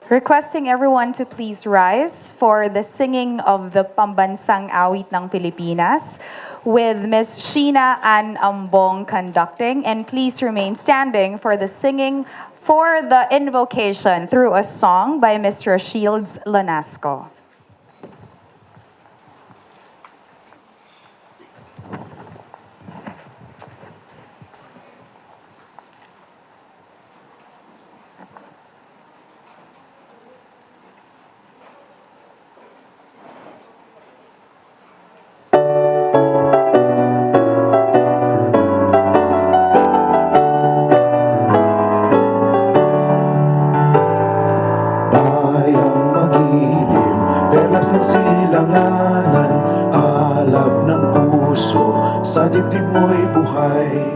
Requesting everyone to please rise for the singing of the Pambansang Awit ng Pilipinas with Ms. Sheena Ann Ambong conducting, and please remain standing for the singing for the invocation through a song by Mr. Shields Lanasco. Perlas ng silanganan, alab ng puso, sa dibdib mo'y buhay.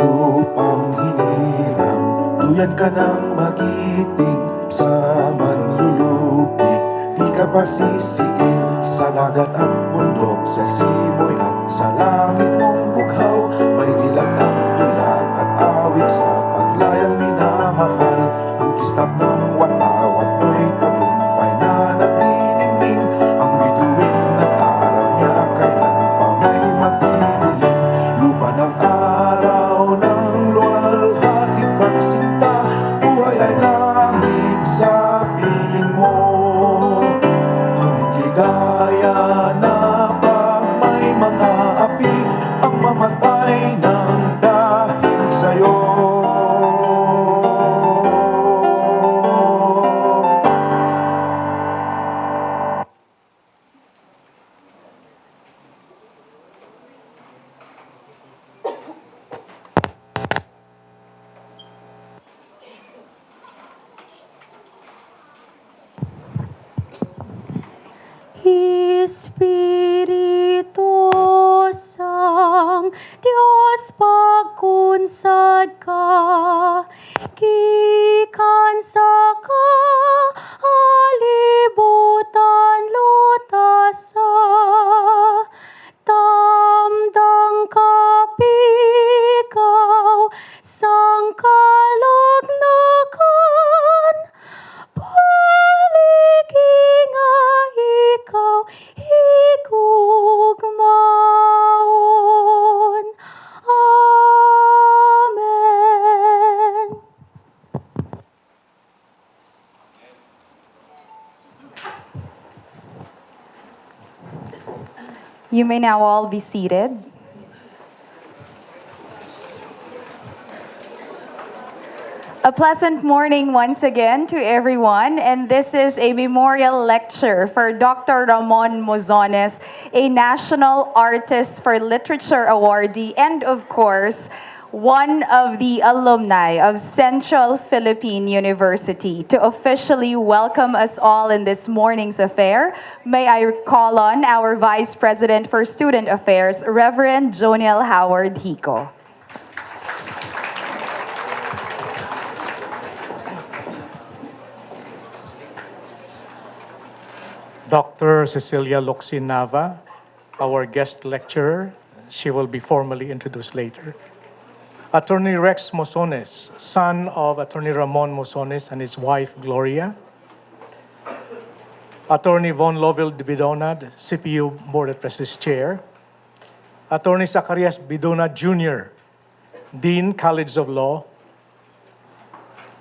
Lupang hinirang, tuyad ka ng magiting, sa manlulupig, di ka pa sisiil. Sa dagat at bundok, sa simoy at sa langit mong bughaw, may dilag ang dula at awit sa paglayang minamahal. Ang kislap ng watawat mo'y tagumpay na nagniningning, ang bituin at araw niya kailan pa may magdidilim. Lupa ng araw ng luwalhati pagsinta, buhay ay langit sa piling mo. Ang ligaya na pag may mga api, ang mamatay ng dahil sa'yo. Espiritu Sang, Diyos pagkunsad ka, gikan sa kaalibutan lutasa, tamdang kapikaw, sang kalagnakan, paligi nga ikaw higugmaon. Amen. You may now all be seated. A pleasant morning once again to everyone, and this is a memorial lecture for Dr. Ramon Muzones, a National Artist for Literature awardee, and of course, one of the alumni of Central Philippine University. To officially welcome us all in this morning's affair, may I call on our Vice President for Student Affairs, Reverend Joniel Howard Hico. Dr. Cecilia Locsin Nava, our guest lecturer. She will be formally introduced later. Attorney Rex Muzones, son of Attorney Ramon Muzones and his wife Gloria. Attorney Von Lovell Bidonad, CPU Board of Trustees Chair. Attorney Zacarias Bidonad Jr., Dean, College of Law.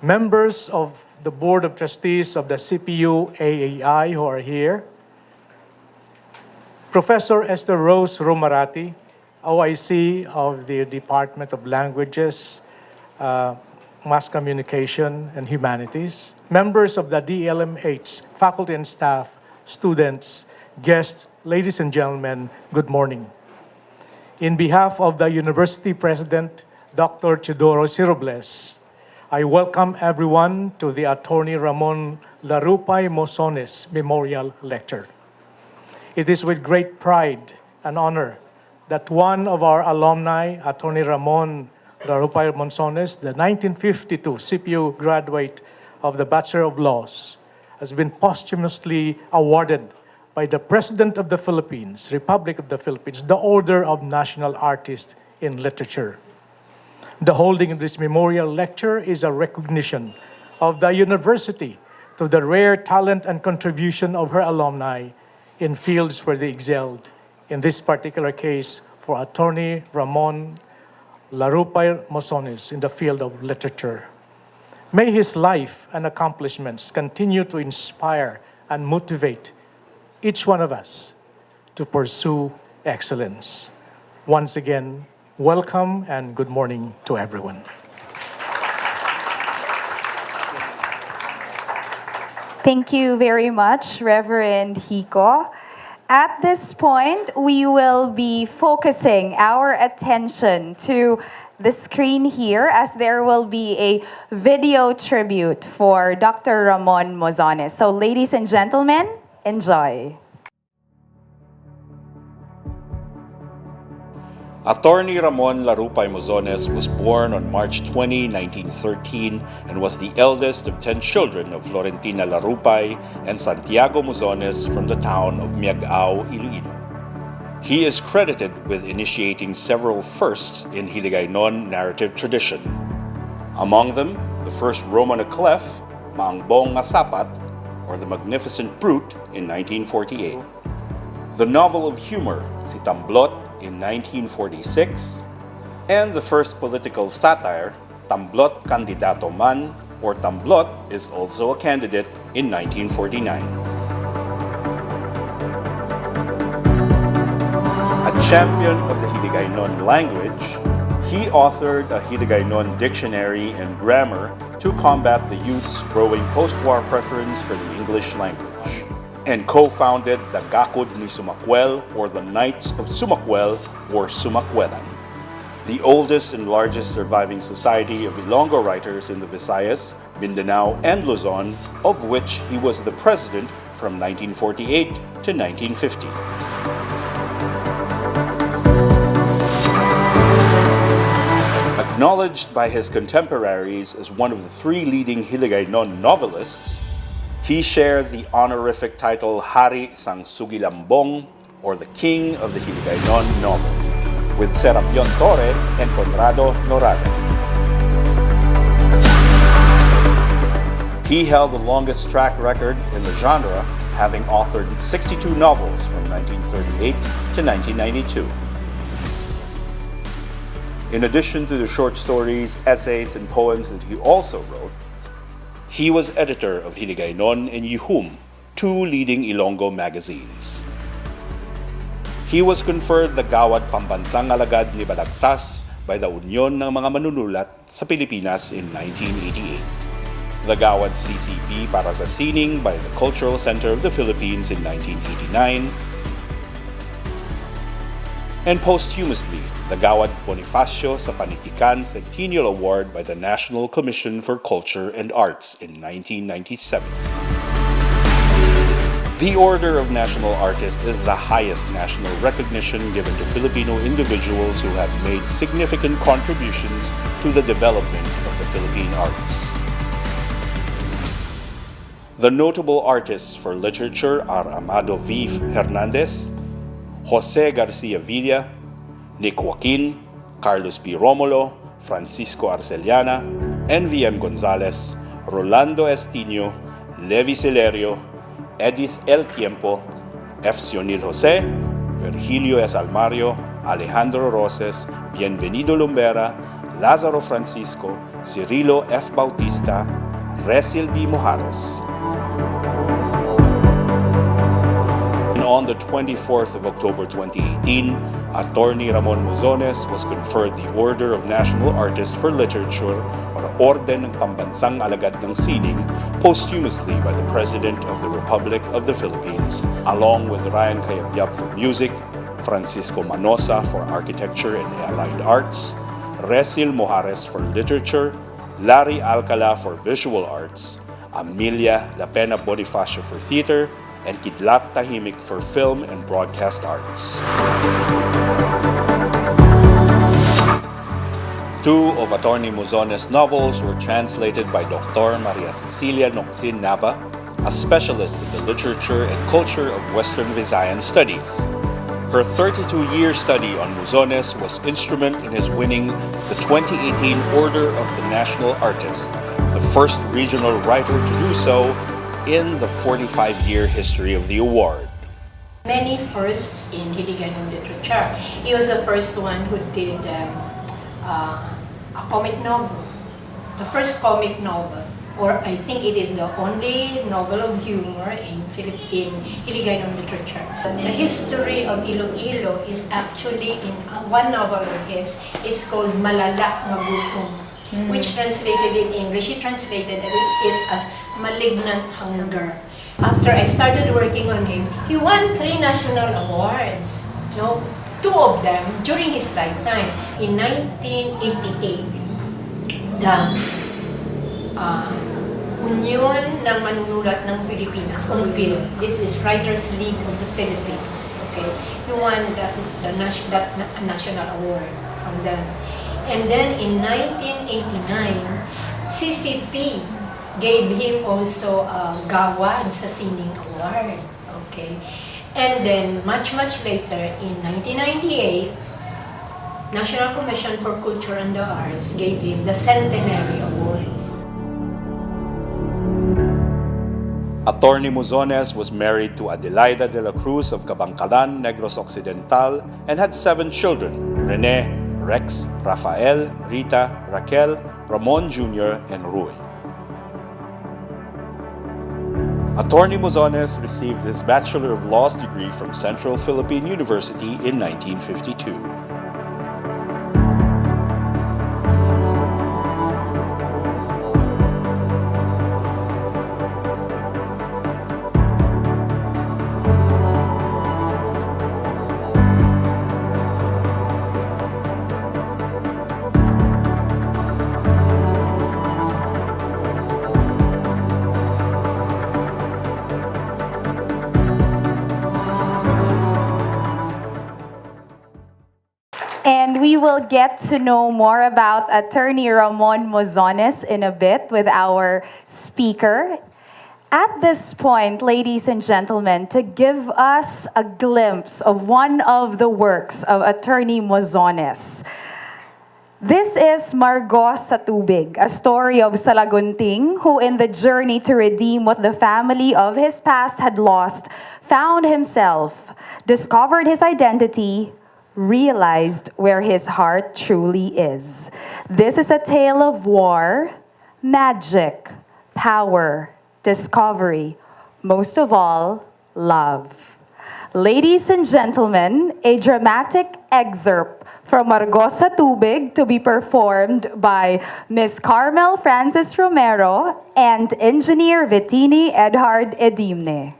Members of the Board of Trustees of the CPU AAI who are here. Professor Esther Rose Romarati, OIC of the Department of Languages, Mass Communication, and Humanities. Members of the DLMH, faculty and staff, students, guests, ladies and gentlemen, good morning. In behalf of the University President, Dr. Chidoro Sirobles, I welcome everyone to the Attorney Ramon Larupay Muzones Memorial Lecture. It is with great pride and honor that one of our alumni, Attorney Ramon Larupay Muzones, the 1952 CPU graduate of the Bachelor of Laws, has been posthumously awarded by the President of the Philippines, Republic of the Philippines, the Order of National Artist in Literature. The holding of this memorial lecture is a recognition of the university to the rare talent and contribution of her alumni in fields where they excelled. In this particular case, for Atty Ramon Muzones in the field of literature. May his life and accomplishments continue to inspire and motivate each one of us to pursue excellence. Once again, welcome and good morning to everyone. Thank you very much, Reverend Hiko. At this point, we will be focusing our attention to the screen here as there will be a video tribute for Dr. Ramon Muzones. So ladies and gentlemen, enjoy. Atty Ramon Muzones was born on March 20, 1913 and was the eldest of 10 children of Florentina Larupay and Santiago Muzones from the town of Miagao, Iloilo. He is credited with initiating several firsts in Hiligaynon narrative tradition. Among them, the first Roman clef, Maangbong nga Sapat, or The Magnificent Brute in 1948. The novel of humor, Si Tamblot, in 1946, and the first political satire, Tamblot Kandidato Man, or Tamblot is also a candidate in 1949. A champion of the Hiligaynon language, he authored a Hiligaynon dictionary and grammar to combat the youth's growing post-war preference for the English language, and co-founded the Gakod ni Sumakwel, or the Knights of Sumakwel, or Sumakwelan, the oldest and largest surviving society of Ilonggo writers in the Visayas, Mindanao, and Luzon, of which he was the president from 1948 to 1950. Acknowledged by his contemporaries as one of the 3 leading Hiligaynon novelists, he shared the honorific title Hari sang Sugilambong, or the King of the Hiligaynon novel, with Serapion Torre and Conrado Noraga. He held the longest track record in the genre, having authored 62 novels from 1938 to 1992. In addition to the short stories, essays, and poems that he also wrote, he was editor of Hiligaynon and Yihum, 2 leading Ilonggo magazines. He was conferred the Gawad Pambansang Alagad ni Balagtas by the Union ng mga Manunulat sa Pilipinas in 1988. The Gawad CCP para sa Sining by the Cultural Center of the Philippines in 1989. And posthumously, the Gawad Bonifacio sa Panitikan Centennial Award by the National Commission for Culture and Arts in 1997. The Order of National Artists is the highest national recognition given to Filipino individuals who have made significant contributions to the development of the Philippine arts. The notable artists for literature are Amado V. Hernandez, Jose Garcia Villa, Nick Joaquin, Carlos P. Romulo, Francisco Arceliana, NVM Gonzalez, Rolando Estino, Levi Celerio, Edith El Tiempo, F. Sionil Jose, Virgilio S. Almario, Alejandro Roses, Bienvenido Lumbera, Lázaro Francisco, Cirilo F. Bautista, Resil B. Mojares. On the 24th of October 2018, Atty Ramon Muzones was conferred the Order of National Artists for Literature, or Orden ng Pambansang Alagad ng Sining, posthumously by the President of the Republic of the Philippines, along with Ryan Cayabyab for Music, Francisco Manosa for Architecture and Allied Arts, Resil Mojares for Literature, Larry Alcala for Visual Arts, Amelia Lapena Bonifacio for Theater, and Kidlat Tahimik for Film and Broadcast Arts. 2 of Atty Muzones' novels were translated by Dr. Maria Cecilia Nocsin Nava, a specialist in the literature and culture of Western Visayan studies. Her 32-year study on Muzones was instrumental in his winning the 2018 Order of the National Artist, the first regional writer to do so, in the 45-year history of the award. Many firsts in Hiligaynon literature. He was the first one who did a comic novel, the first comic novel, or I think it is the only novel of humor in Hiligaynon literature. The history of Iloilo is actually in one novel of his. It's called Malala nga Gutom, which translated in English, he translated it as Malignant Hunger. After I started working on him, he won 3 national awards. No, 2 of them during his lifetime. In 1988, the Union ng Manunulat ng Pilipinas, UMPIL, this is Writers League of the Philippines. Okay, he won that national award from them. And then in 1989, CCP gave him also a Gawad sa Sining Award. Okay. And then, much later, in 1998, National Commission for Culture and the Arts gave him the Centenary Award. Atty Muzones was married to Adelaida de la Cruz of Cabangcalan, Negros Occidental, and had 7 children: Rene, Rex, Rafael, Rita, Raquel, Ramon Jr., and Rui. Atty Muzones received his Bachelor of Laws degree from Central Philippine University in 1952. And we will get to know more about Atty Ramon Muzones in a bit with our speaker. At this point, ladies and gentlemen, to give us a glimpse of one of the works of Atty Muzones. This is Margo sa Tubig, a story of Salagunting who, in the journey to redeem what the family of his past had lost, found himself, discovered his identity, realized where his heart truly is. This is a tale of war, magic, power, discovery, most of all, love. Ladies and gentlemen, a dramatic excerpt from Margo sa Tubig to be performed by Ms. Carmel Francis Romero and Engineer Vittini Edhard Edimne.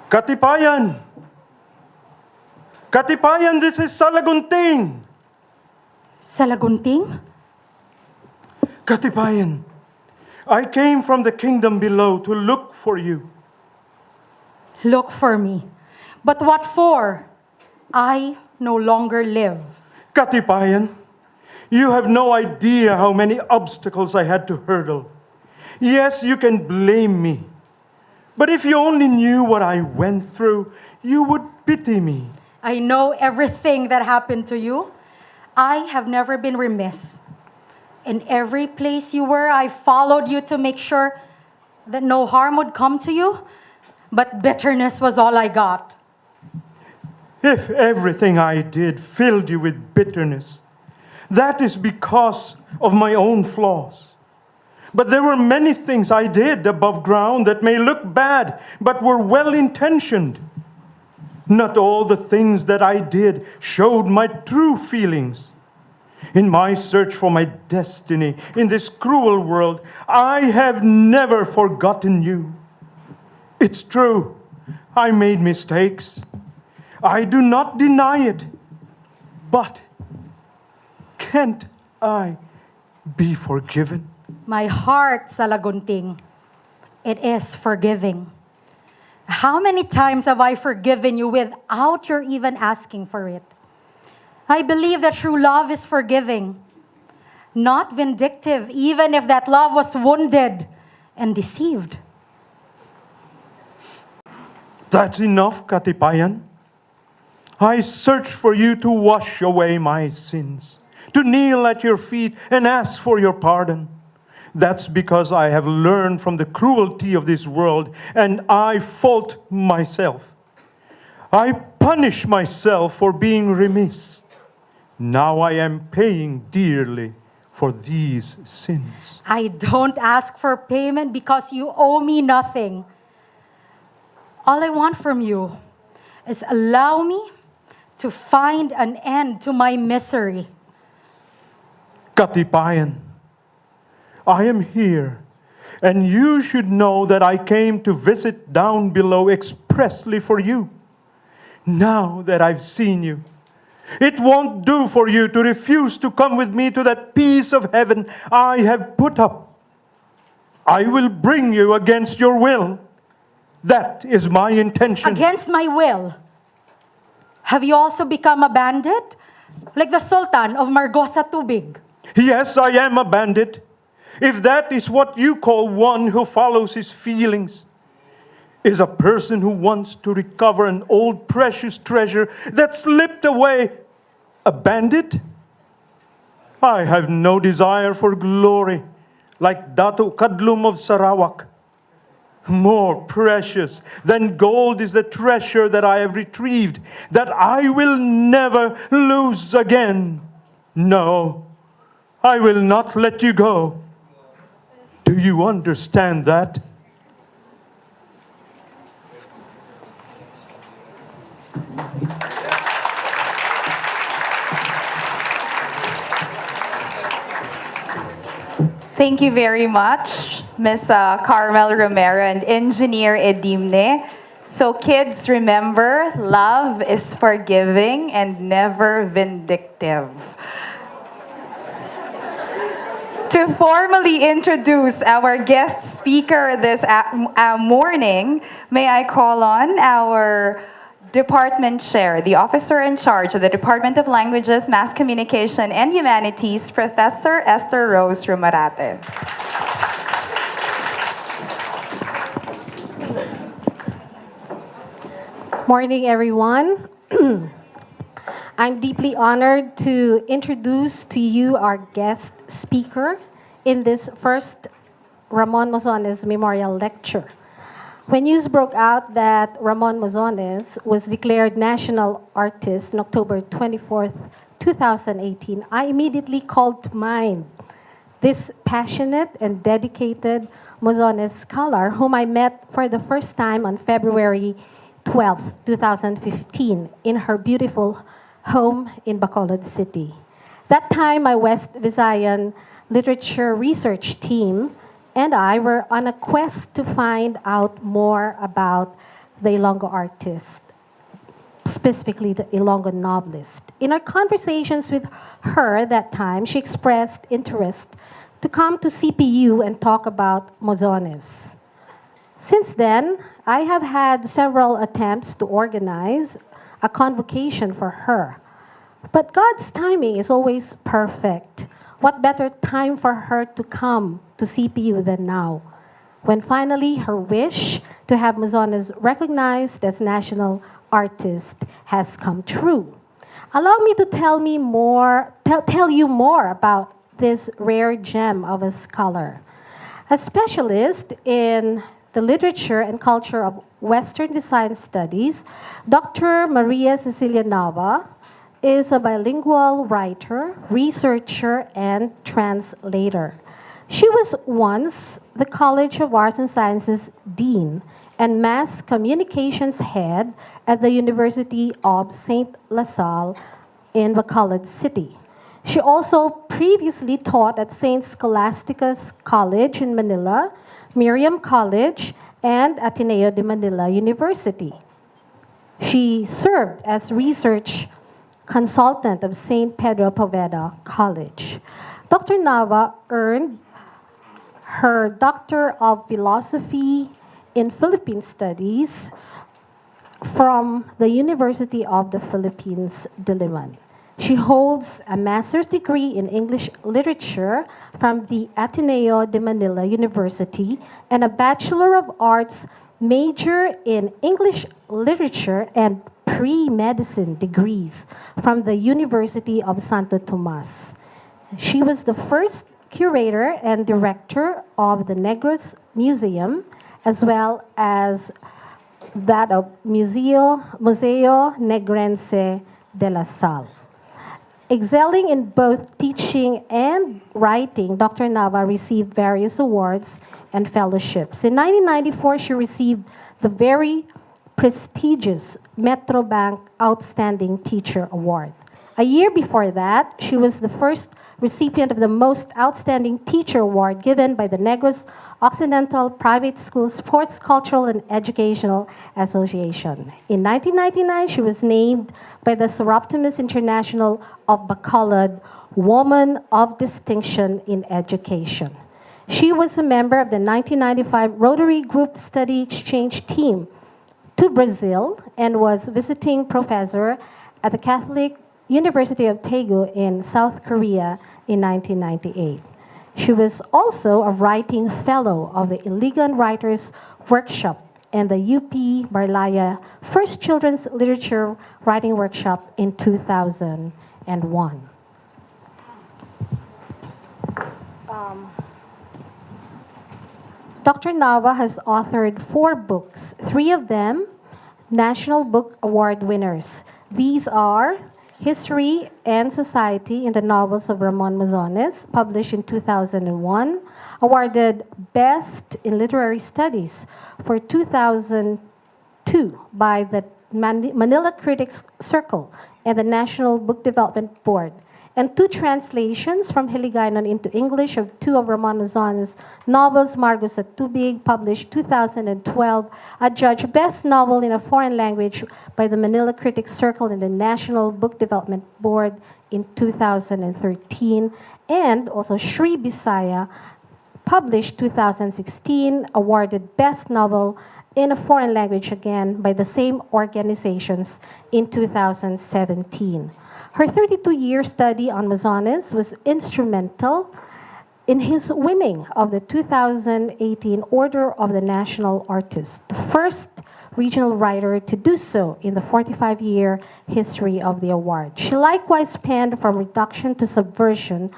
Katipayan! Katipayan, this is Salagunting! Salagunting? Katipayan, I came from the kingdom below to look for you. Look for me. But what for? I no longer live. Katipayan, you have no idea how many obstacles I had to hurdle. Yes, you can blame me. But if you only knew what I went through, you would pity me. I know everything that happened to you. I have never been remiss. In every place you were, I followed you to make sure that no harm would come to you. But bitterness was all I got. If everything I did filled you with bitterness, that is because of my own flaws. But there were many things I did above ground that may look bad, but were well-intentioned. Not all the things that I did showed my true feelings. In my search for my destiny in this cruel world, I have never forgotten you. It's true, I made mistakes. I do not deny it. But can't I be forgiven? My heart, Salagunting, it is forgiving. How many times have I forgiven you without your even asking for it? I believe that true love is forgiving, not vindictive, even if that love was wounded and deceived. That's enough, Katipayan. I search for you to wash away my sins, to kneel at your feet and ask for your pardon. That's because I have learned from the cruelty of this world, and I fault myself. I punish myself for being remiss. Now I am paying dearly for these sins. I don't ask for payment because you owe me nothing. All I want from you is allow me to find an end to my misery. Katipayan, I am here, and you should know that I came to visit down below expressly for you. Now that I've seen you, it won't do for you to refuse to come with me to that piece of heaven I have put up. I will bring you against your will. That is my intention. Against my will. Have you also become a bandit? Like the Sultan of Margosa Tubig? Yes, I am a bandit. If that is what you call one who follows his feelings, is a person who wants to recover an old precious treasure that slipped away a bandit? I have no desire for glory like Dato Kadlum of Sarawak. More precious than gold is the treasure that I have retrieved, that I will never lose again. No, I will not let you go. Do you understand that? Thank you very much, Ms. Carmel Romero and Engineer Edimne. So kids, remember, love is forgiving and never vindictive. To formally introduce our guest speaker this morning, may I call on our Department Chair, the officer in charge of the Department of Languages, Mass Communication, and Humanities, Professor Esther Rose Rumarate. Morning, everyone. I'm deeply honored to introduce to you our guest speaker in this first Ramon Muzones Memorial Lecture. When news broke out that Ramon Muzones was declared National Artist on October 24th, 2018, I immediately called to mind this passionate and dedicated Muzones scholar whom I met for the first time on February 12th, 2015 in her beautiful home in Bacolod City. That time, my West Visayan literature research team and I were on a quest to find out more about the Ilonggo artist, specifically the Ilonggo novelist. In our conversations with her that time, she expressed interest to come to CPU and talk about Muzones. Since then, I have had several attempts to organize a convocation for her. But God's timing is always perfect. What better time for her to come to CPU than now, when finally her wish to have Muzones recognized as national artist has come true. Allow me to tell you more about this rare gem of a scholar. A specialist in the literature and culture of Western Visayan Studies, Dr. Maria Cecilia Nava is a bilingual writer, researcher, and translator. She was once the College of Arts and Sciences Dean and Mass Communications Head at the University of St. La Salle in Bacolod City. She also previously taught at St. Scholastica's College in Manila, Miriam College, and Ateneo de Manila University. She served as research consultant of St. Pedro Poveda College. Dr. Nava earned her Doctor of Philosophy in Philippine Studies from the University of the Philippines, Diliman. She holds a master's degree in English literature from the Ateneo de Manila University and a Bachelor of Arts major in English literature and pre-medicine degrees from the University of Santo Tomas. She was the first curator and director of the Negros Museum, as well as that of Museo Negrense de la Salle. Excelling in both teaching and writing, Dr. Nava received various awards and fellowships. In 1994, she received the very prestigious Metrobank Outstanding Teacher Award. A year before that, she was the first recipient of the Most Outstanding Teacher Award given by the Negros Occidental Private School Sports, Cultural, and Educational Association. In 1999, she was named by the Soroptimist International of Bacolod Woman of Distinction in Education. She was a member of the 1995 Rotary Group Study Exchange Team to Brazil and was visiting professor at the Catholic University of Daegu in South Korea in 1998. She was also a writing fellow of the Iligan Writers Workshop and the UP Barlaya First Children's Literature Writing Workshop in 2001. Dr. Nava has authored 4 books, 3 of them National Book Award winners. These are History and Society in the Novels of Ramon Muzones, published in 2001, awarded Best in Literary Studies for 2002 by the Manila Critics Circle and the National Book Development Board, and 2 translations from Hiligaynon into English of 2 of Ramon Muzones' novels, Margos at Tubig, published 2012, adjudged Best Novel in a Foreign Language by the Manila Critics Circle and the National Book Development Board in 2013, and also Sri Bisaya, published 2016, awarded Best Novel in a Foreign Language again by the same organizations in 2017. Her 32-year study on Muzones was instrumental in his winning of the 2018 Order of the National Artist, the first regional writer to do so in the 45-year history of the award. She likewise penned From Reduction to Subversion,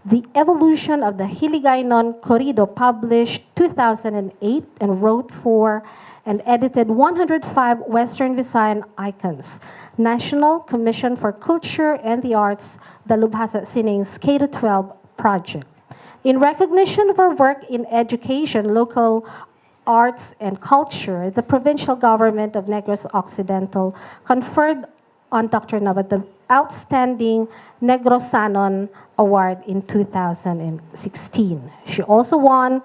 The Evolution of the Hiligaynon Corrido, published 2008, and wrote for and edited 105 Western Visayan icons, National Commission for Culture and the Arts, Dalubhasa Sining's K-12 project. In recognition of her work in education, local arts, and culture, the provincial government of Negros Occidental conferred on Dr. Nava the Outstanding Negrosanon Award in 2016. She also won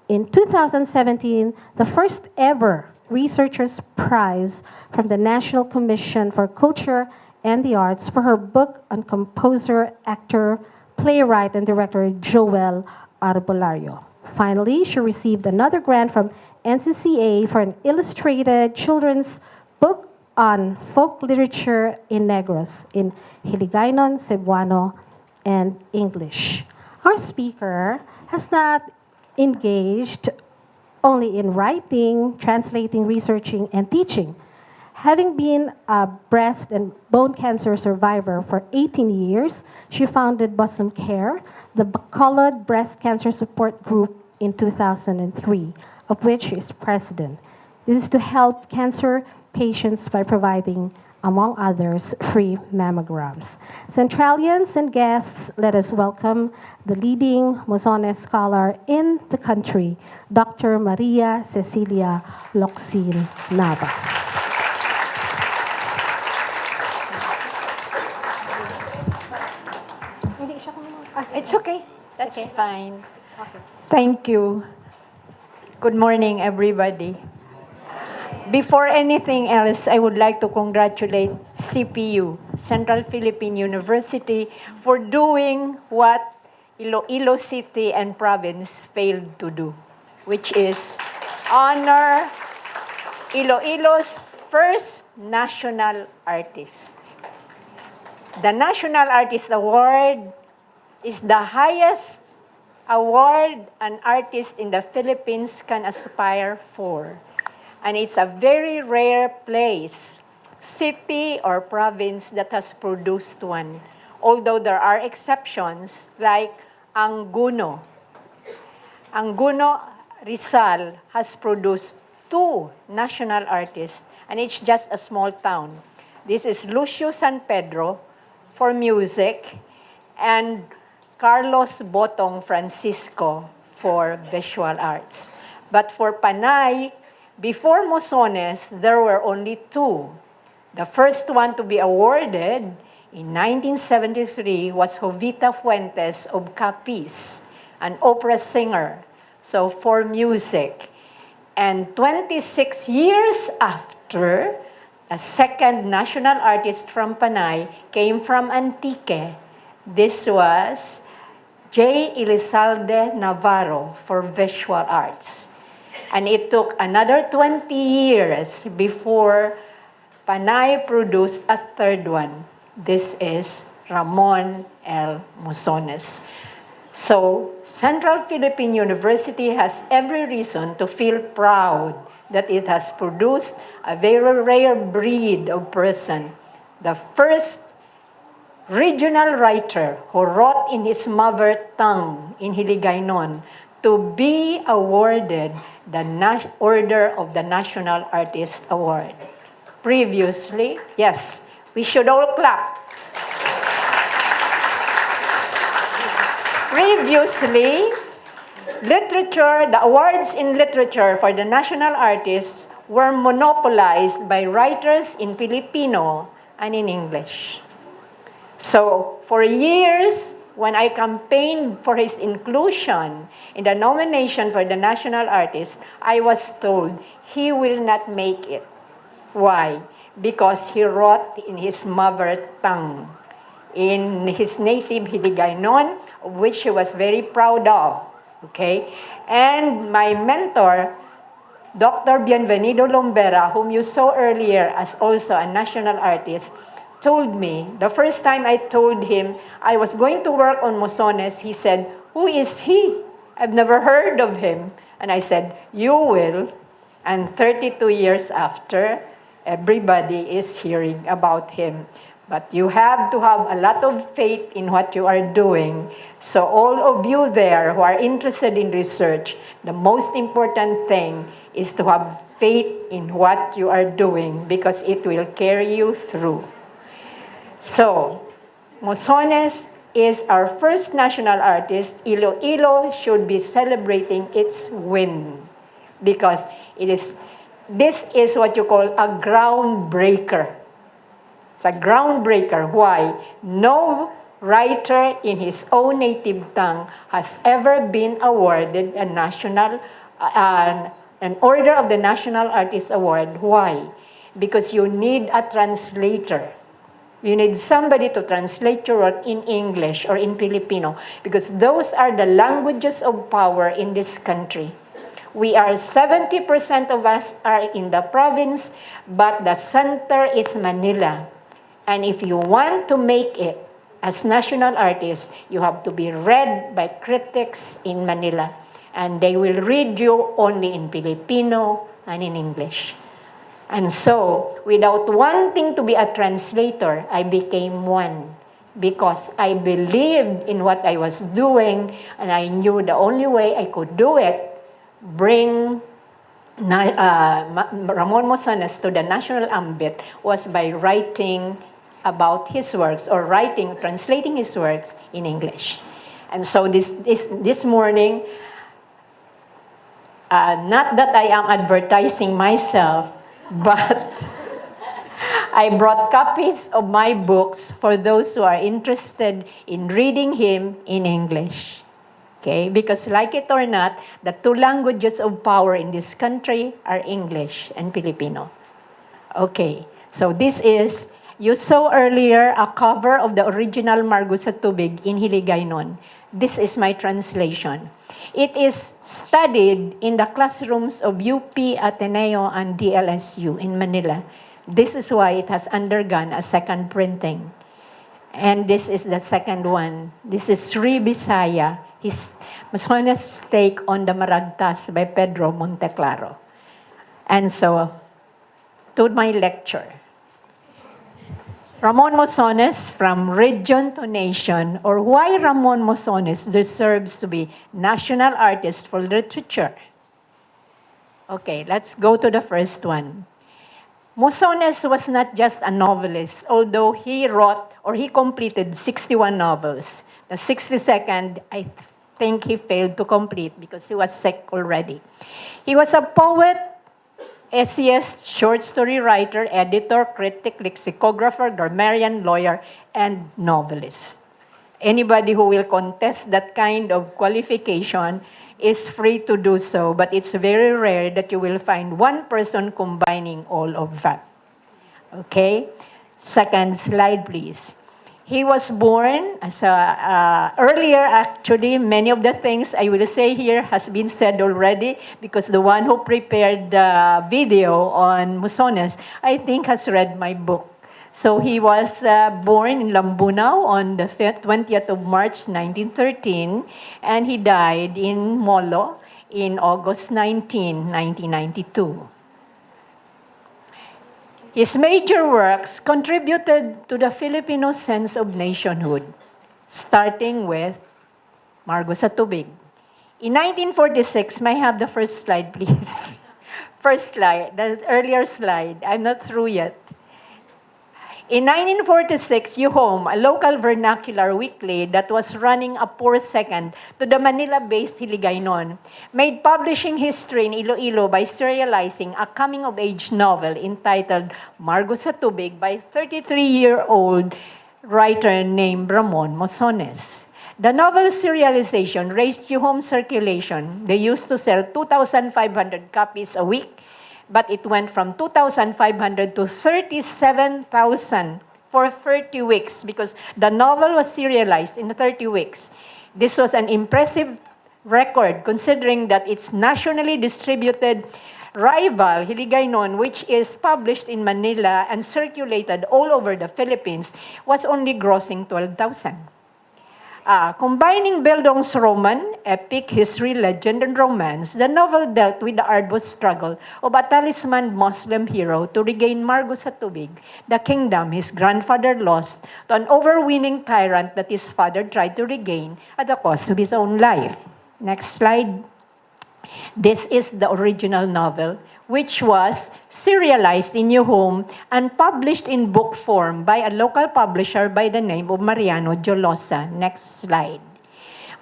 in 2017 the first ever Researcher's Prize from the National Commission for Culture and the Arts for her book on composer, actor, playwright, and director Joel Arbolario. Finally, she received another grant from NCCA for an illustrated children's book on folk literature in Negros in Hiligaynon, Cebuano, and English. Our speaker has not engaged only in writing, translating, researching, and teaching. Having been a breast and bone cancer survivor for 18 years, she founded Bosom Care, the Bacolod Breast Cancer Support Group, in 2003, of which she is president. This is to help cancer patients by providing, among others, free mammograms. Centralians and guests, let us welcome the leading Muzones scholar in the country, Dr. Maria Cecilia Locsin Nava. It's okay. That's fine. Thank you. Good morning, everybody. Before anything else, I would like to congratulate CPU, Central Philippine University, for doing what Iloilo City and Province failed to do, which is honor Iloilo's first national artist. The National Artist Award is the highest award an artist in the Philippines can aspire for. And it's a very rare place, city or province that has produced one. Although there are exceptions like Anguno. Anguno Rizal has produced 2 national artists, and it's just a small town. This is Lucio San Pedro for music and Carlos Botong Francisco for visual arts. But for Panay, before Muzones, there were only 2. The first one to be awarded in 1973 was Jovita Fuentes of Capiz, an opera singer, so for music. And 26 years after, a second national artist from Panay came from Antique. This was J. Elizalde Navarro for visual arts. And it took another 20 years before Panay produced a third one. This is Ramon L. Muzones. So, Central Philippine University has every reason to feel proud that it has produced a very rare breed of person, the first regional writer who wrote in his mother tongue in Hiligaynon to be awarded the Order of the National Artist Award. Previously, yes, we should all clap. Previously, literature, the awards in literature for the national artists were monopolized by writers in Filipino and in English. So, for years, when I campaigned for his inclusion in the nomination for the national artist, I was told he will not make it. Why? Because he wrote in his mother tongue, in his native Hiligaynon, which he was very proud of. Okay? And my mentor, Dr. Bienvenido Lombera, whom you saw earlier as also a national artist, told me, the first time I told him I was going to work on Muzones, he said, "Who is he? I've never heard of him." And I said, "You will." And 32 years after, everybody is hearing about him. But you have to have a lot of faith in what you are doing. So all of you there who are interested in research, the most important thing is to have faith in what you are doing because it will carry you through. So, Muzones is our first national artist. Iloilo should be celebrating its win because this is what you call a groundbreaker. It's a groundbreaker. Why? No writer in his own native tongue has ever been awarded a national, an Order of the National Artist Award. Why? Because you need a translator. You need somebody to translate your work in English or in Filipino because those are the languages of power in this country. We are 70% of us are in the province, but the center is Manila. And if you want to make it as national artists, you have to be read by critics in Manila. And they will read you only in Filipino and in English. And so, without wanting to be a translator, I became one because I believed in what I was doing and I knew the only way I could do it, bring Ramon Muzones to the national ambit, was by writing about his works or translating his works in English. And so this morning, not that I am advertising myself, but I brought copies of my books for those who are interested in reading him in English. Okay? Because like it or not, the two languages of power in this country are English and Filipino. Okay, so this is, you saw earlier a cover of the original Margo sa Tubig in Hiligaynon. This is my translation. It is studied in the classrooms of UP, Ateneo, and DLSU in Manila. This is why it has undergone a second printing. And this is the second one. This is Sri Bisaya, his Muzones' take on the Maragtas by Pedro Monteclaro. And so, to my lecture. Ramon Muzones, from region to nation, or why Ramon Muzones deserves to be National Artist for Literature. Okay, let's go to the first one. Muzones was not just a novelist, although he wrote or he completed 61 novels. The 62nd, I think he failed to complete because he was sick already. He was a poet, essayist, short story writer, editor, critic, lexicographer, grammarian, lawyer, and novelist. Anybody who will contest that kind of qualification is free to do so, but it's very rare that you will find one person combining all of that. Okay? Second slide, please. He was born as earlier, actually, many of the things I will say here has been said already because the one who prepared the video on Muzones, I think, has read my book. So he was born in Lambunao on the 20th of March, 1913, and he died in Molo in August 19, 1992. His major works contributed to the Filipino sense of nationhood, starting with Margo sa Tubig. In 1946, may I have the first slide, please? First slide, the earlier slide. I'm not through yet. In 1946, Yuhom, a local vernacular weekly that was running a poor second to the Manila-based Hiligaynon, made publishing history in Iloilo by serializing a coming-of-age novel entitled Margo sa Tubig by 33-year-old writer named Ramon Muzones. The novel serialization raised Yuhom's circulation. They used to sell 2,500 copies a week, but it went from 2,500 to 37,000 for 30 weeks because the novel was serialized in 30 weeks. This was an impressive record considering that its nationally distributed rival, Hiligaynon, which is published in Manila and circulated all over the Philippines, was only grossing 12,000. Combining Bildung's Roman, epic, history, legend, and romance, the novel dealt with the arduous struggle of a talisman Muslim hero to regain Margo sa Tubig, the kingdom his grandfather lost to an overweening tyrant that his father tried to regain at the cost of his own life. Next slide. This is the original novel, which was serialized in Yuhom and published in book form by a local publisher by the name of Mariano Jolosa. Next slide.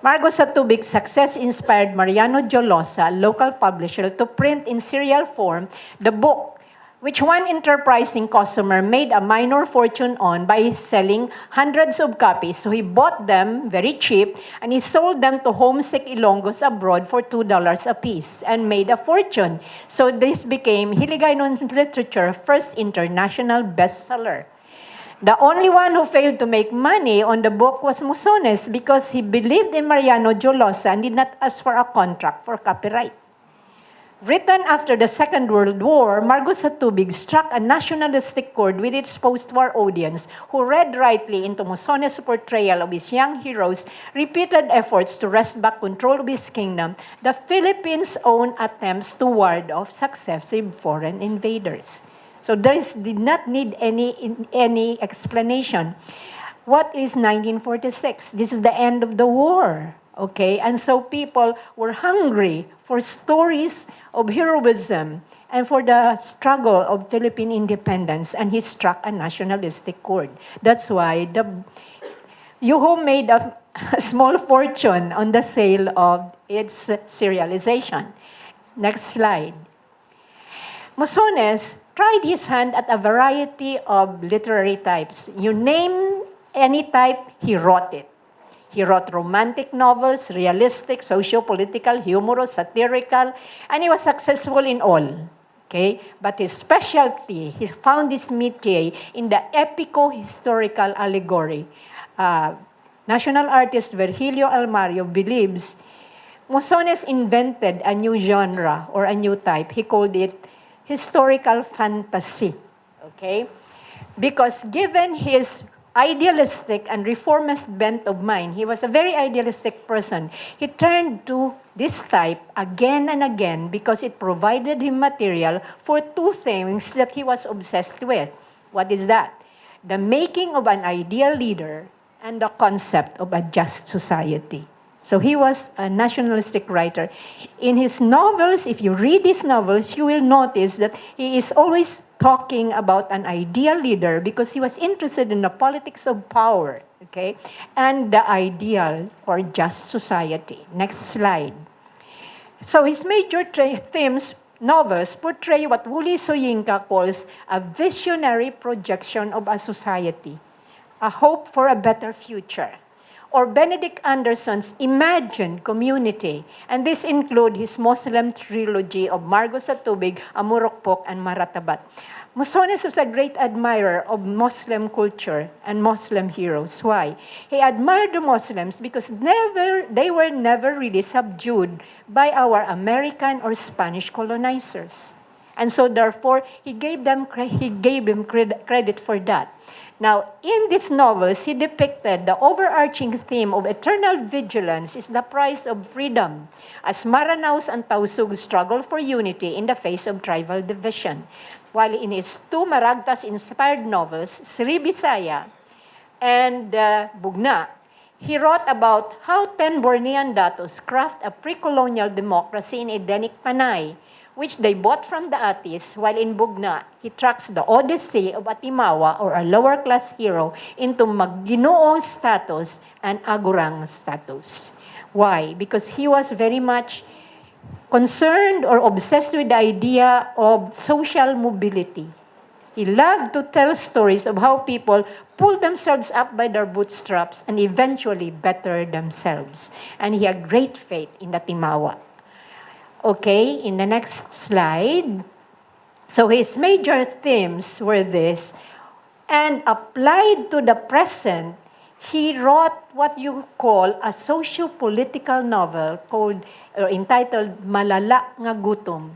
Margo sa Tubig's success inspired Mariano Jolosa, a local publisher, to print in serial form the book, which one enterprising customer made a minor fortune on by selling hundreds of copies. So he bought them very cheap and he sold them to homesick Ilonggos abroad for $2 a piece and made a fortune. So this became Hiligaynon's literature's first international bestseller. The only one who failed to make money on the book was Muzones because he believed in Mariano Jolosa and did not ask for a contract for copyright. Written after the Second World War, Margo sa Tubig struck a nationalistic chord with its post-war audience, who read rightly into Muzones' portrayal of his young heroes' repeated efforts to wrest back control of his kingdom, the Philippines' own attempts to ward off successive foreign invaders. So this did not need any explanation. What is 1946? This is the end of the war. Okay, and so people were hungry for stories of heroism and for the struggle of Philippine independence, and he struck a nationalistic chord. That's why Yuho made a small fortune on the sale of its serialization. Next slide. Muzones tried his hand at a variety of literary types. You name any type, he wrote it. He wrote romantic novels, realistic, socio-political, humorous, satirical, and he was successful in all. Okay? But his specialty, he found his métier in the epico-historical allegory. National artist Virgilio Almario believes Muzones invented a new genre or a new type. He called it historical fantasy. Okay? Because given his idealistic and reformist bent of mind, he was a very idealistic person. He turned to this type again and again because it provided him material for two things that he was obsessed with. What is that? The making of an ideal leader and the concept of a just society. So he was a nationalistic writer. In his novels, if you read his novels, you will notice that he is always talking about an ideal leader because he was interested in the politics of power, okay, and the ideal or just society. Next slide. So his major themes, novels, portray what Wuli Soyinka calls a visionary projection of a society, a hope for a better future. Or Benedict Anderson's imagined community. And this include his Muslim trilogy of Margo sa Tubig, Amurokpok, and Maratabat. Muzones was a great admirer of Muslim culture and Muslim heroes. Why? He admired the Muslims because they were never really subdued by our American or Spanish colonizers. And so therefore, he gave them credit for that. Now, in these novels, he depicted the overarching theme of eternal vigilance is the price of freedom, as Maranaos and Tausug struggle for unity in the face of tribal division. While in his two Maragtas-inspired novels, Sri Bisaya and Bugna, he wrote about how 10 Bornean datos craft a pre-colonial democracy in Edenic Panay, which they bought from the Atis, while in Bugna, he tracks the odyssey of Atimawa, or a lower-class hero, into Magginoo status and Agurang status. Why? Because he was very much concerned or obsessed with the idea of social mobility. He loved to tell stories of how people pull themselves up by their bootstraps and eventually better themselves. And he had great faith in the Timawa. Okay, in the next slide. So his major themes were this, and applied to the present, he wrote what you call a socio-political novel called or entitled Malala nga Gutom,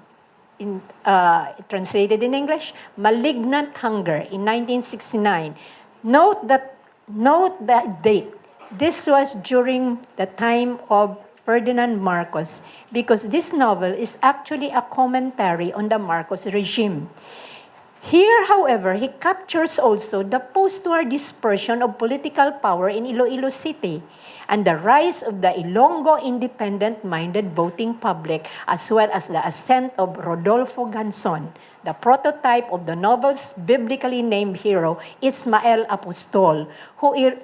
translated in English, Malignant Hunger, in 1969. Note that date. This was during the time of Ferdinand Marcos, because this novel is actually a commentary on the Marcos regime. Here, however, he captures also the post-war dispersion of political power in Iloilo City and the rise of the Ilonggo independent-minded voting public, as well as the ascent of Rodolfo Ganson, the prototype of the novel's biblically named hero, Ismael Apostol, who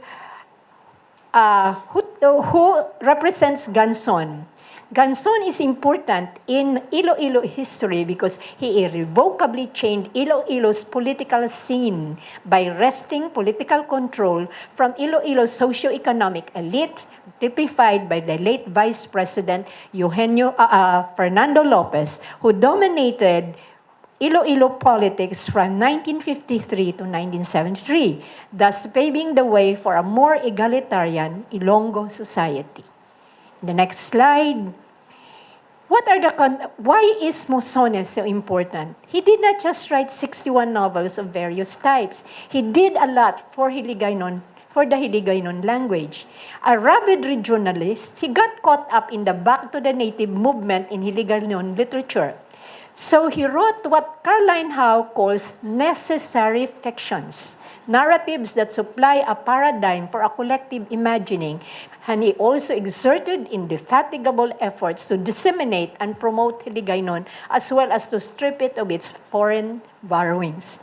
represents Ganson. Ganson is important in Iloilo history because he irrevocably changed Iloilo's political scene by wresting political control from Iloilo's socio-economic elite, typified by the late Vice President Fernando Lopez, who dominated Iloilo politics from 1953 to 1973, thus paving the way for a more egalitarian Ilonggo society. The next slide. Why is Muzones so important? He did not just write 61 novels of various types. He did a lot for the Hiligaynon language. A rabid regionalist, he got caught up in the Back to the Native movement in Hiligaynon literature. So he wrote what Caroline Howe calls necessary fictions, narratives that supply a paradigm for a collective imagining, and he also exerted indefatigable efforts to disseminate and promote Hiligaynon, as well as to strip it of its foreign borrowings.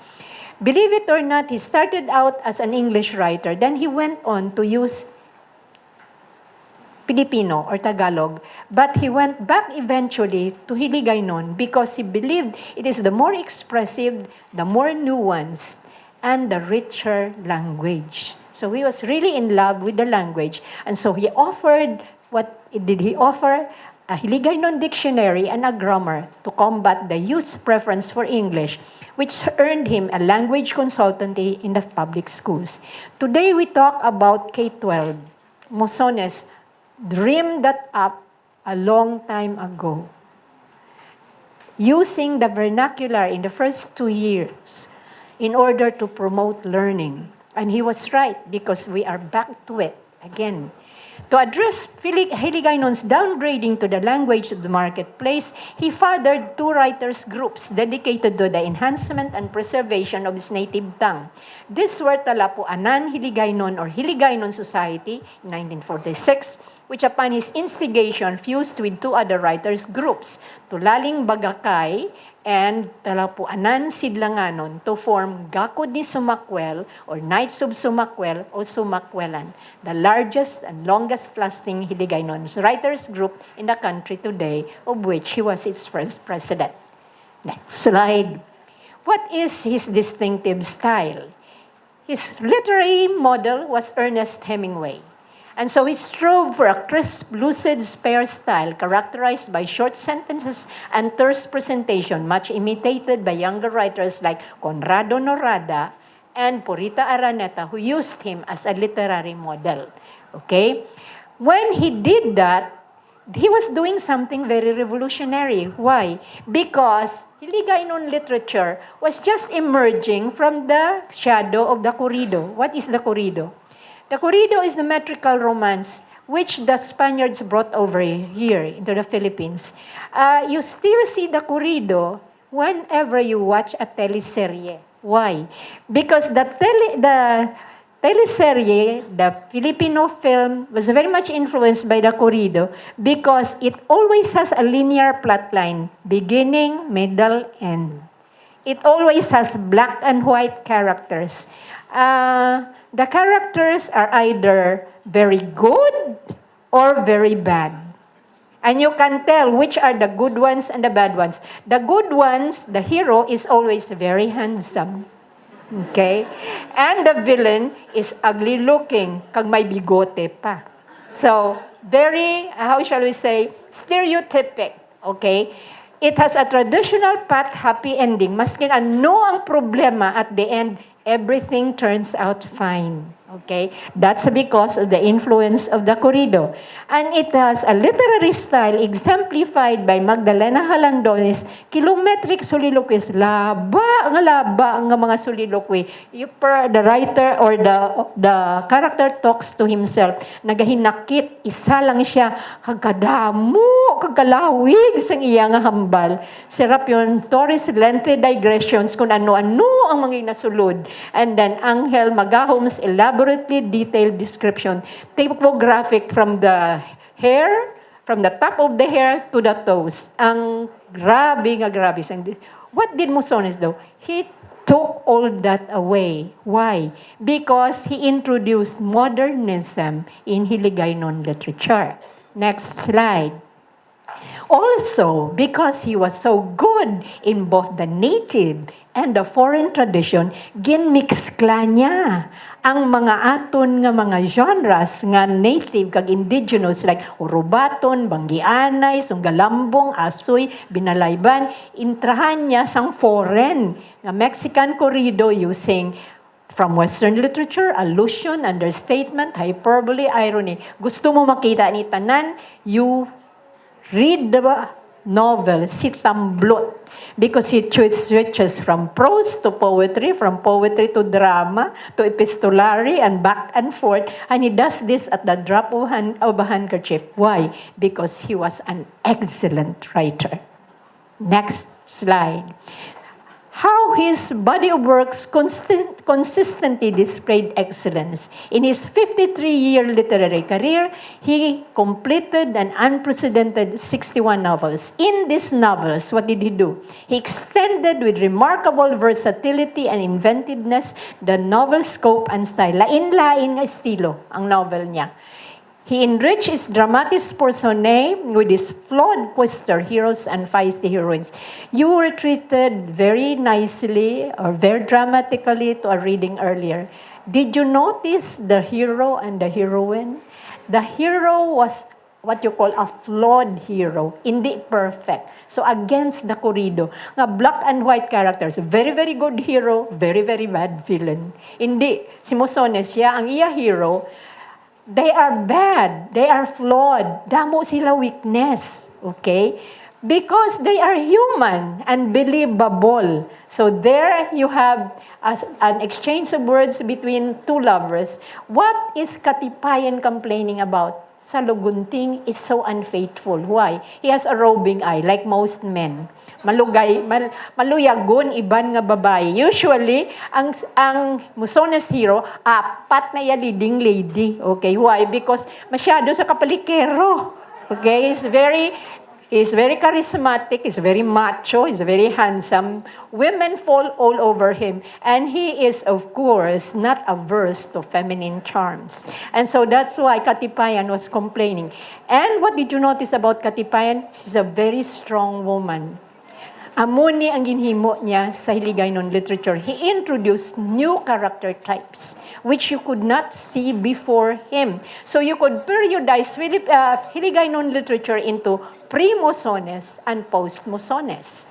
Believe it or not, he started out as an English writer, then he went on to use Filipino or Tagalog, but he went back eventually to Hiligaynon because he believed it is the more expressive, the more nuanced, and the richer language. So he was really in love with the language, and so he offered, what did he offer? A Hiligaynon dictionary and a grammar to combat the youth's preference for English, which earned him a language consultancy in the public schools. Today we talk about K-12. Muzones dreamed that up a long time ago. Using the vernacular in the first 2 years in order to promote learning. And he was right, because we are back to it again. To address Hiligaynon's downgrading to the language of the marketplace, he fathered 2 writers' groups dedicated to the enhancement and preservation of his native tongue. These were Talapuanan Hiligaynon or Hiligaynon Society in 1946, which upon his instigation fused with 2 other writers' groups, Tulaling Bagakay and Talapuanan Sidlanganon, to form Gakod ni Sumakwel or Knights of Sumakwel o Sumakwelan, the largest and longest-lasting Hiligaynon writers group in the country today, of which he was its first president. Next slide. What is his distinctive style? His literary model was Ernest Hemingway. And so he strove for a crisp, lucid, spare style characterized by short sentences and terse presentation, much imitated by younger writers like Conrado Norada and Purita Araneta, who used him as a literary model. Okay? When he did that, he was doing something very revolutionary. Why? Because Hiligaynon literature was just emerging from the shadow of the corrido. What is the corrido? The corrido is the metrical romance which the Spaniards brought over here into the Philippines. You still see the corrido whenever you watch a teleserye. Why? Because the teleserye, the Filipino film, was very much influenced by the corrido because it always has a linear plot line, beginning, middle, end. It always has black and white characters. The characters are either very good or very bad. And you can tell which are the good ones and the bad ones. The good ones, the hero is always very handsome. Okay? And the villain is ugly looking, kag may bigote pa. So, very, how shall we say, stereotypic. Okay? It has a traditional path happy ending. Maskin ano ang problema at the end, everything turns out fine. Okay? That's because of the influence of the corrido. And it has a literary style exemplified by Magdalena Halandones, kilometric soliloquies, laba nga mga soliloquy. The writer or the character talks to himself. Nagahinakit, isa lang siya, kagkadamo, kagkalawig sang iya nga hambal. Sarap yun, Torres lengthy digressions kung ano-ano ang mga nasulod. And then, Angel Magahome's elaborately detailed description, typographic from the hair, from the top of the hair to the toes. Ang grabe nga grabe. What did Muzones do? He took all that away. Why? Because he introduced modernism in Hiligaynon literature. Next slide. Also, because he was so good in both the native and the foreign tradition, ginmixkla niya ang mga aton nga mga genres nga native kag indigenous like Urubaton, Banggianay, Sunggalambong, Asoy, Binalayban, intrahan niya sang foreign nga Mexican corrido using from Western literature, allusion, understatement, hyperbole, irony. Gusto mo makita ni tanan, you read the novel, si Tamblot, because he switches from prose to poetry, from poetry to drama, to epistolary, and back and forth. And he does this at the drop of a handkerchief. Why? Because he was an excellent writer. Next slide. How his body of works consistently displayed excellence. In his 53-year literary career, he completed an unprecedented 61 novels. In these novels, what did he do? He extended with remarkable versatility and inventiveness the novel scope and style. Lain-lain nga estilo ang novel niya. He enriched his dramatis personae with his flawed quester heroes and feisty heroines. You were treated very nicely or very dramatically to a reading earlier. Did you notice the hero and the heroine? The hero was what you call a flawed hero, hindi perfect. So against the corrido, nga black and white characters, very, very good hero, very, very bad villain. Hindi, si Muzones, siya ang iya hero, they are bad, they are flawed, damo sila weakness, okay? Because they are human and believable. So there you have an exchange of words between two lovers. What is Katipayan complaining about? Salugunting is so unfaithful. Why? He has a roving eye, like most men. Maluyagon, iban nga babae. Usually, ang Muzones hero, apat na iya leading lady. Okay, why? Because masyado sa kapalikero. Okay, He's very charismatic, he's very macho, he's very handsome. Women fall all over him. And he is, of course, not averse to feminine charms. And so that's why Katipayan was complaining. And what did you notice about Katipayan? She's a very strong woman. Amuni ang ginhimo niya sa Hiligaynon literature. He introduced new character types which you could not see before him. So you could periodize Hiligaynon literature into pre-Muzones and post-Muzones.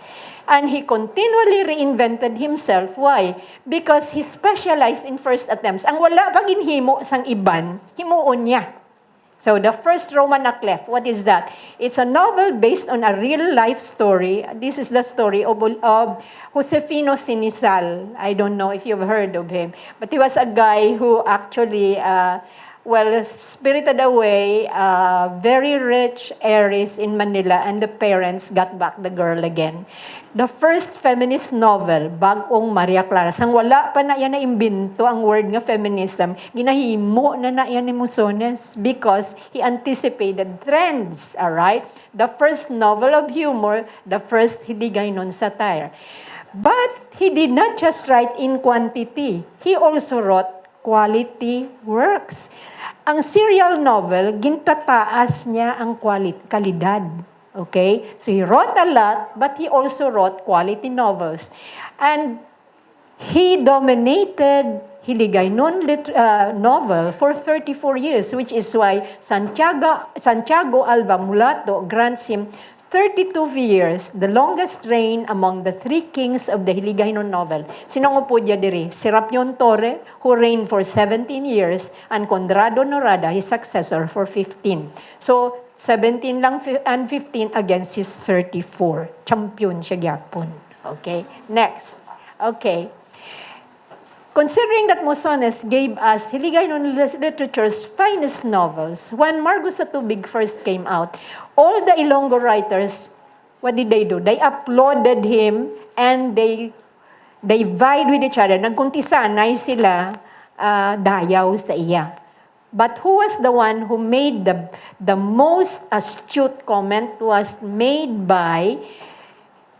And he continually reinvented himself. Why? Because he specialized in first attempts. Ang wala pag ginhimo sang iban, himuon niya. So the first Roman Aklef, what is that? It's a novel based on a real-life story. This is the story of Josefino Sinisal. I don't know if you've heard of him. But he was a guy who actually, spirited away very rich heiress in Manila, and the parents got back the girl again. The first feminist novel, Bagong Maria Clara. Sang wala pa na yan na imbento ang word nga feminism, ginahimo na yan ni Muzones because he anticipated trends, alright? The first novel of humor, the first Hiligaynon satire. But he did not just write in quantity. He also wrote quality works. Ang serial novel, gintataas niya ang kalidad. Okay? So he wrote a lot, but he also wrote quality novels. And he dominated Hiligaynon novel for 34 years, which is why Santiago Alva Mulato grants him 32 years, the longest reign among the three kings of the Hiligaynon novel. Sinong upo diya diri? Si Rapion Torre, who reigned for 17 years, and Conrado Norada, his successor, for 15. So, 17 lang and 15 against his 34. Champion siya gyapon. Okay, next. Okay. Considering that Muzones gave us Hiligaynon literature's finest novels, when Margo sa Tubig first came out, all the Ilonggo writers, what did they do? They applauded him and they vied with each other. Nagkuntisanay sila dayaw sa iya. But who was the one who made the most astute comment was made by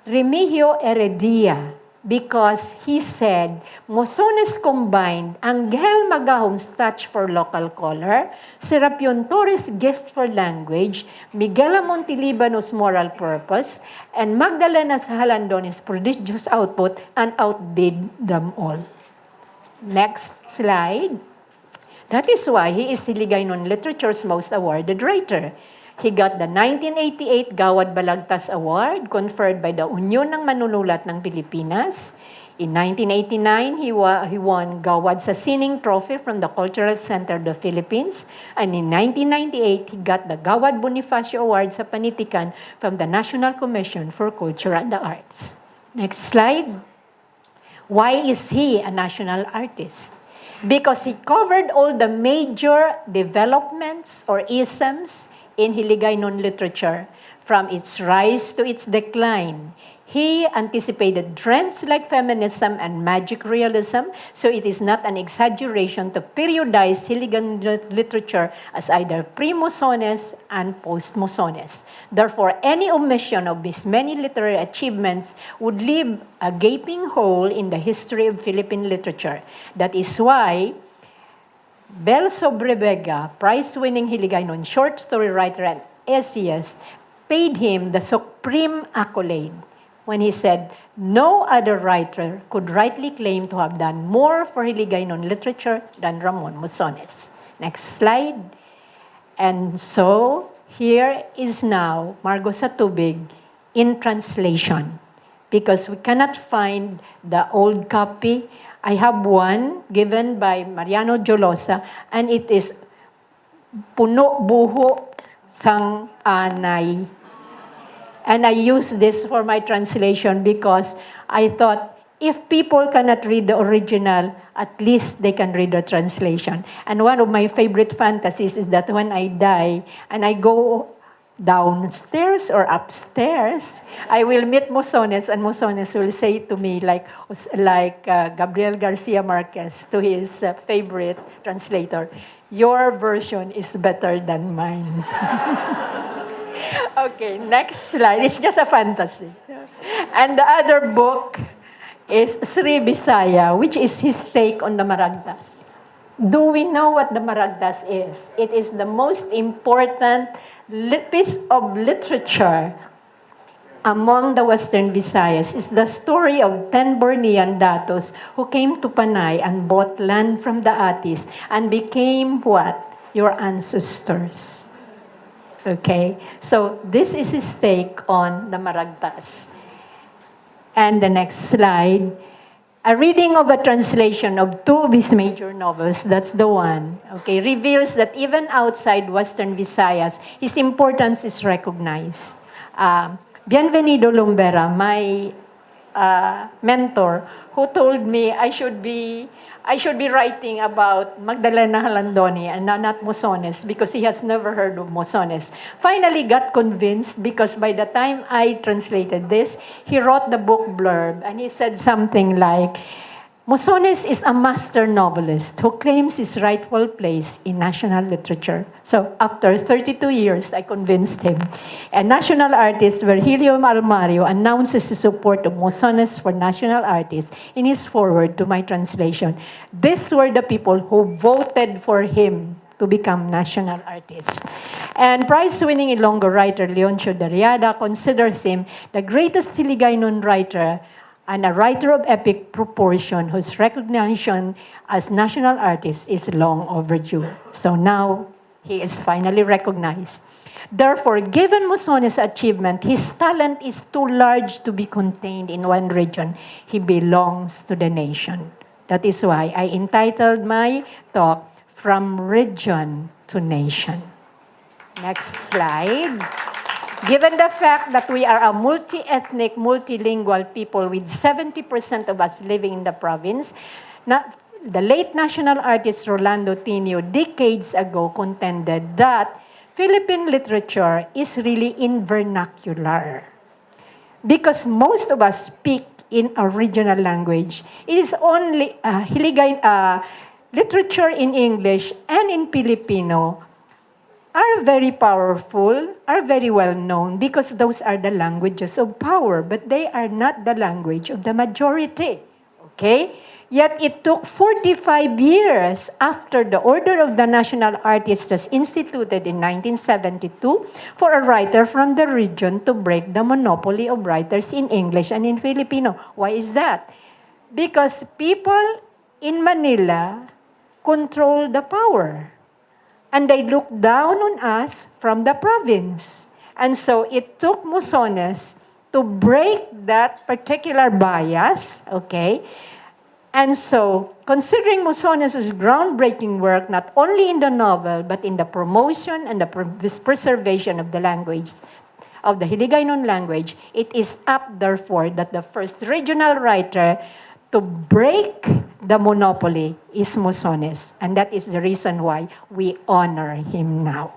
Remigio Heredia, because he said, Muzones combined Angel Magahong's touch for local color, Serapion Torres' gift for language, Miguel Montilibanos' moral purpose, and Magdalena Halandones' prodigious output, and outdid them all. Next slide. That is why he is Hiligaynon literature's most awarded writer. He got the 1988 Gawad Balagtas Award conferred by the Union ng Manunulat ng Pilipinas. In 1989, he won Gawad sa Sining Trophy from the Cultural Center of the Philippines. And in 1998, he got the Gawad Bonifacio Award sa Panitikan from the National Commission for Culture and the Arts. Next slide. Why is he a national artist? Because he covered all the major developments or isms in Hiligaynon literature, from its rise to its decline. He anticipated trends like feminism and magic realism, so it is not an exaggeration to periodize Hiligaynon literature as either pre-Muzones and post-Muzones. Therefore, any omission of his many literary achievements would leave a gaping hole in the history of Philippine literature. That is why Bel Sobreveга, prize-winning Hiligaynon short story writer and essayist, paid him the supreme accolade when he said, no other writer could rightly claim to have done more for Hiligaynon literature than Ramon Muzones. Next slide. And so, here is now Margo sa Tubig in translation, because we cannot find the old copy. I have one given by Mariano Jolosa, and it is Puno Buho Sang Anay. And I use this for my translation because I thought if people cannot read the original, at least they can read the translation. And one of my favorite fantasies is that when I die and I go downstairs or upstairs, I will meet Muzones, and Muzones will say to me, like Gabriel Garcia Marquez to his favorite translator, your version is better than mine. Okay, next slide. It's just a fantasy. And the other book is Sri Bisaya, which is his take on the Maragdas. Do we know what the Maragdas is? It is the most important piece of literature among the Western Visayas. It's the story of 10 Bornean datos who came to Panay and bought land from the Atis and became what? Your ancestors. Okay? So this is his take on the Maragdas. And the next slide. A reading of a translation of 2 of his major novels, that's the one, okay, reveals that even outside Western Visayas, his importance is recognized. Bienvenido Lumbera, my mentor, who told me I should be writing about Magdalena Halandoni and not Muzones because he has never heard of Muzones. Finally got convinced because by the time I translated this, he wrote the book blurb and he said something like, Muzones is a master novelist who claims his rightful place in national literature. So after 32 years, I convinced him. A national artist, Virgilio Almario, announces his support of Muzones for national artists in his foreword to my translation. These were the people who voted for him to become national artists. And prize-winning Ilonggo writer Leoncio Dariada considers him the greatest Hiligaynon writer and a writer of epic proportion whose recognition as national artist is long overdue. So now, he is finally recognized. Therefore, given Muzones' achievement, his talent is too large to be contained in one region. He belongs to the nation. That is why I entitled my talk, From Region to Nation. Next slide. Given the fact that we are a multi-ethnic, multilingual people with 70% of us living in the province, the late national artist Rolando Tinio decades ago contended that Philippine literature is really in vernacular. Because most of us speak in a regional language. It is only literature in English and in Filipino are very powerful, are very well known because those are the languages of power, but they are not the language of the majority. Okay? Yet it took 45 years after the Order of the National Artists was instituted in 1972 for a writer from the region to break the monopoly of writers in English and in Filipino. Why is that? Because people in Manila control the power. And they look down on us from the province. And so it took Muzones to break that particular bias, okay? And so, considering Muzones' groundbreaking work, not only in the novel, but in the promotion and the preservation of the language, of the Hiligaynon language, it is up, therefore, that the first regional writer to break the monopoly is Muzones. And that is the reason why we honor him now.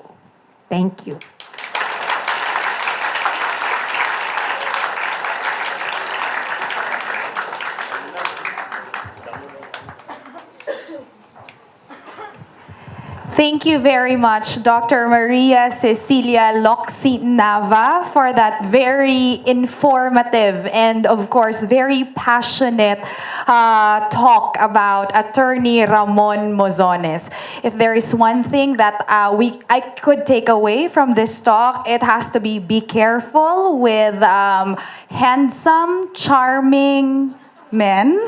Thank you. Thank you very much, Dr. Maria Cecilia Loxi Nava, for that very informative and, of course, very passionate talk about Attorney Ramon Muzones. If there is one thing that I could take away from this talk, it has to be careful with handsome, charming men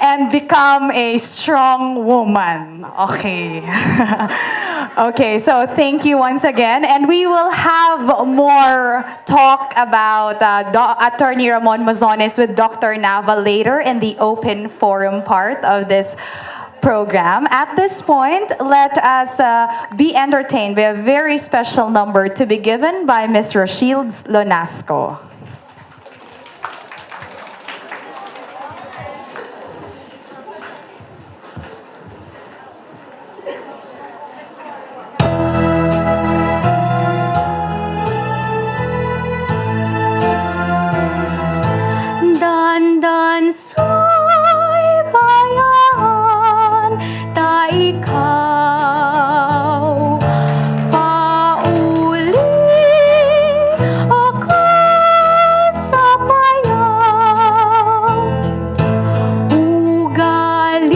and become a strong woman. Okay. Okay, so thank you once again. And we will have more talk about Attorney Ramon Muzones with Dr. Nava later in the open forum part of this program. At this point, let us be entertained by a very special number to be given by Ms. Rochelle Lonasco. Dandan so'y bayan, ta ikaw. Pauli ako sa bayan. Ugaling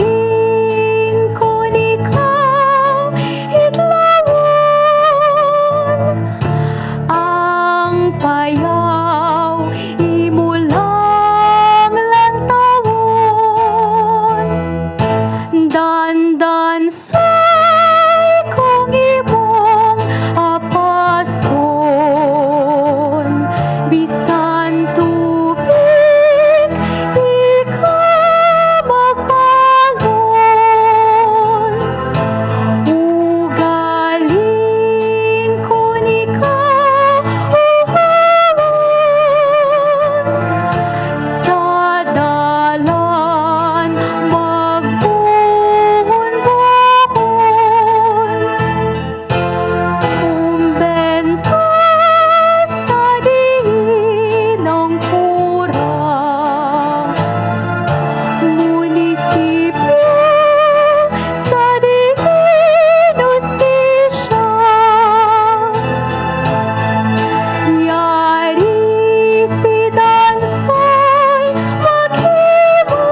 ko ikaw, idlawon. Ang payaw, imulang lantawon. Dandan sa'y kung imong apason. Bisan tubig, di ka magbalon. Ugaling ko ikaw, sa dalan magbuhon-buhon. Kumbento sa diin ng kurang. Munisipyo sa diin ustisya. Yari si Dansoy maghimo,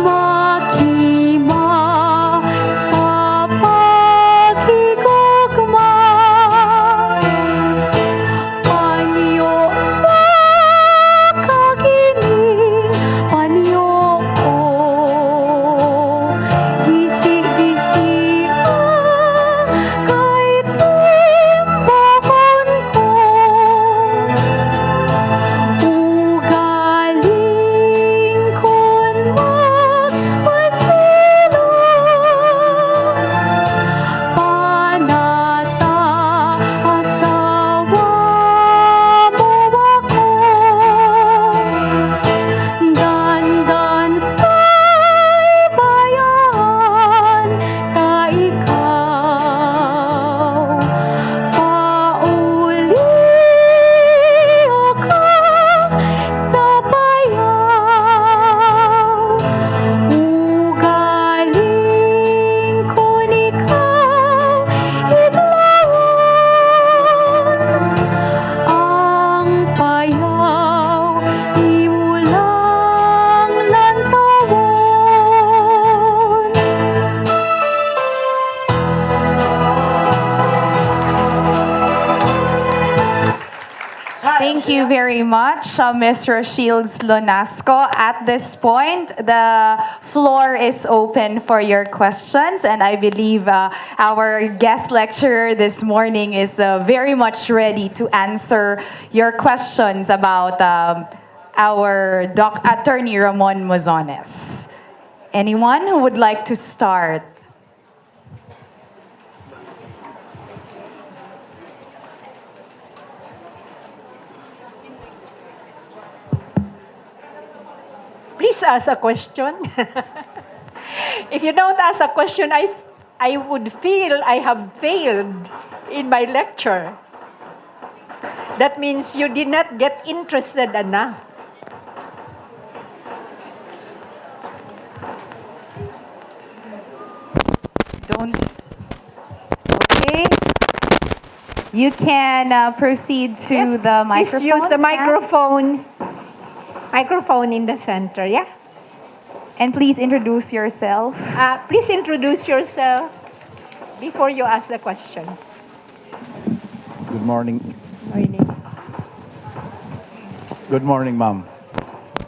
maghima sa paghigugma. Panyo ba kagining panyo ko, gisi-gisi kay timbahon ko. Ugaling kun magpasilo, panata asawa mo ako. Dandan sa'y bayan, ta ikaw. Pauli ako sa bayan. Ugaling ko ikaw, idlawon. Ang payaw, imulang lantawon. Thank you very much, Ms. Rochelle Lonasco. At this point, the floor is open for your questions, and I believe our guest lecturer this morning is very much ready to answer your questions about our Attorney Ramon Muzones. Anyone who would like to start? Please ask a question. If you don't ask a question, I would feel I have failed in my lecture. That means you did not get interested enough. Don't. Okay. You can proceed to Yes, the microphone. Please use the microphone in the center, yeah? And please introduce yourself. Please introduce yourself before you ask the question. Good morning. Morning. Good morning, ma'am.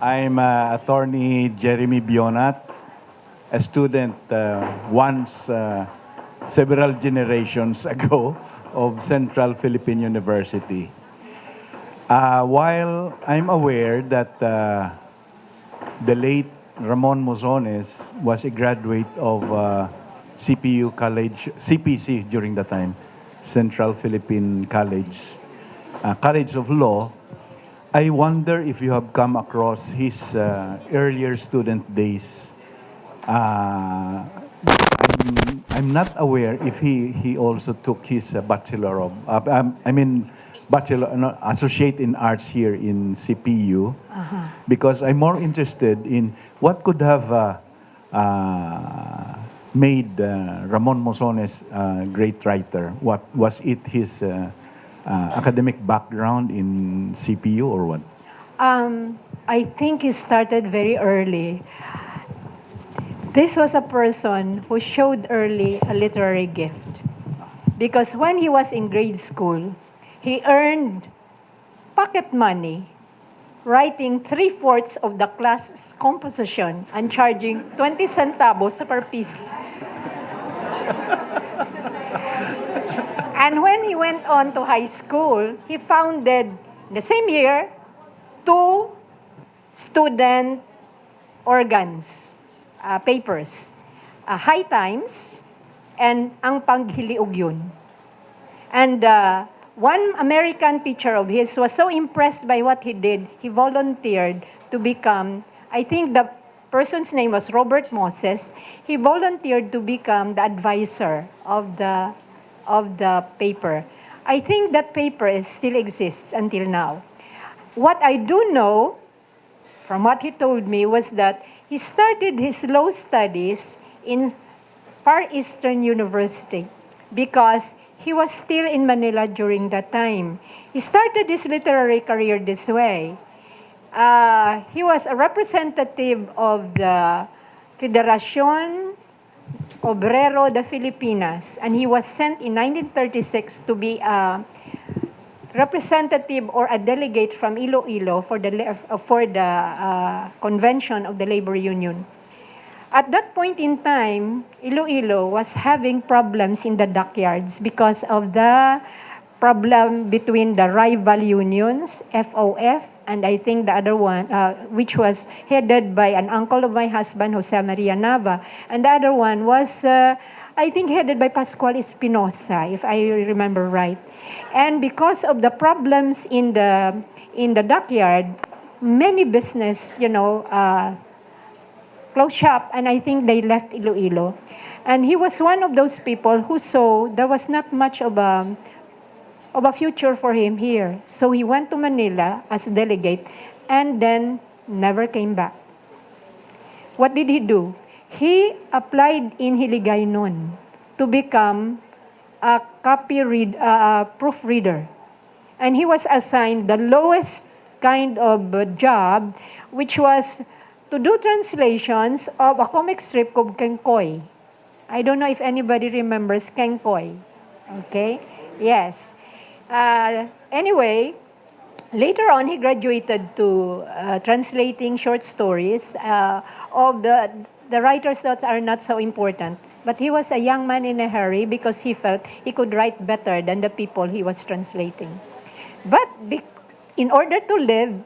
I'm attorney Jeremy Bionat, a student once several generations ago of Central Philippine University. While I'm aware that the late Ramon Muzones was a graduate of CPU College, CPC during the time, Central Philippine College, College of Law, I wonder if you have come across his earlier student days. I'm not aware if he also took his bachelor of, bachelor, no, associate in arts here in CPU, because I'm more interested in what could have made Ramon Mosones a great writer. What was it? His academic background in CPU or what? I think he started very early. This was a person who showed early a literary gift. Because when he was in grade school, he earned pocket money writing 3/4 of the class's composition and charging 20 centavos per piece. And when he went on to high school, he founded, the same year, 2 student organs, papers, High Times and Ang Paghiliog Yun. And one American teacher of his was so impressed by what he did, he volunteered to become, I think the person's name was Robert Moses, he volunteered to become the advisor of the paper. I think that paper still exists until now. What I do know, from what he told me, was that he started his law studies in Far Eastern University because he was still in Manila during that time. He started his literary career this way. He was a representative of the Federación Obrero de Filipinas, and he was sent in 1936 to be a representative or a delegate from Iloilo for the convention of the labor union. At that point in time, Iloilo was having problems in the dockyards because of the problem between the rival unions, FOF, and I think the other one, which was headed by an uncle of my husband, Jose Maria Nava, and the other one was, I think, headed by Pascual Espinosa, if I remember right. And because of the problems in the dockyard, many business, closed shop, and I think they left Iloilo. And he was one of those people who saw there was not much of a future for him here. So he went to Manila as a delegate and then never came back. What did he do? He applied in Hiligaynon to become a proofreader. And he was assigned the lowest kind of job, which was to do translations of a comic strip called Kengkoy. I don't know if anybody remembers Kengkoy. Okay? Yes. Anyway, later on, he graduated to translating short stories of the writers that are not so important. But he was a young man in a hurry because he felt he could write better than the people he was translating. But in order to live,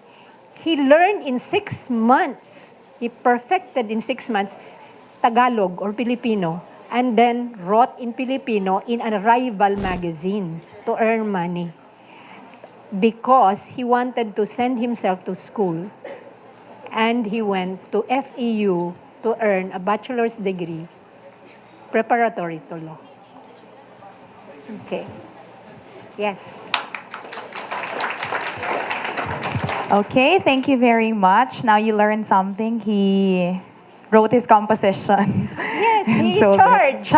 he learned in 6 months. He perfected in 6 months Tagalog or Filipino, and then wrote in Filipino in a rival magazine to earn money because he wanted to send himself to school. And he went to FEU to earn a bachelor's degree preparatory to law. Okay. Yes. Okay, thank you very much. Now you learned something. He wrote his compositions. Yes, And he so charged.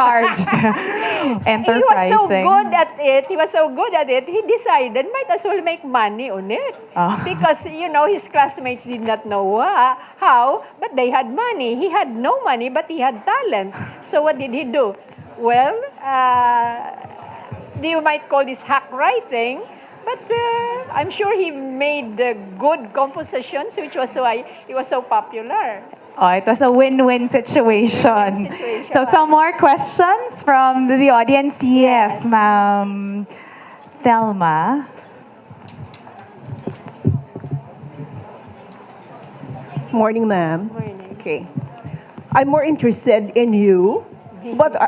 enterprising. He was so good at it. He was so good at it. He decided might as well make money on it. Oh. Because, his classmates did not know how, but they had money. He had no money, but he had talent. So what did he do? Well, you might call this hack writing, but I'm sure he made good compositions, which was why he was so popular. Oh, it was a win-win situation. Win-win situation. So some more questions from the audience? Yes, ma'am. Thelma. Morning, ma'am. Morning. Okay. I'm more interested in you.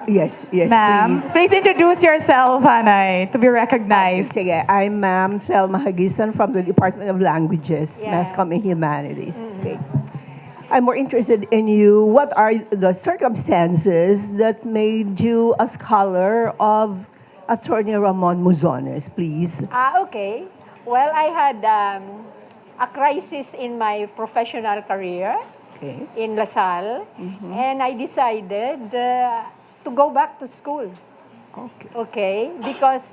Yes, Ma'am, please introduce yourself, Hanay, to be recognized. Sige, I'm Ma'am Thelma Hagisan from the Department of Languages, Yeah. Mass Comm and Humanities. Okay. I'm more interested in you. What are the circumstances that made you a scholar of Atty Ramon Muzones, please? Okay. Well, I had a crisis in my professional career Okay. in LaSalle, and I decided to go back to school. Okay. Okay, because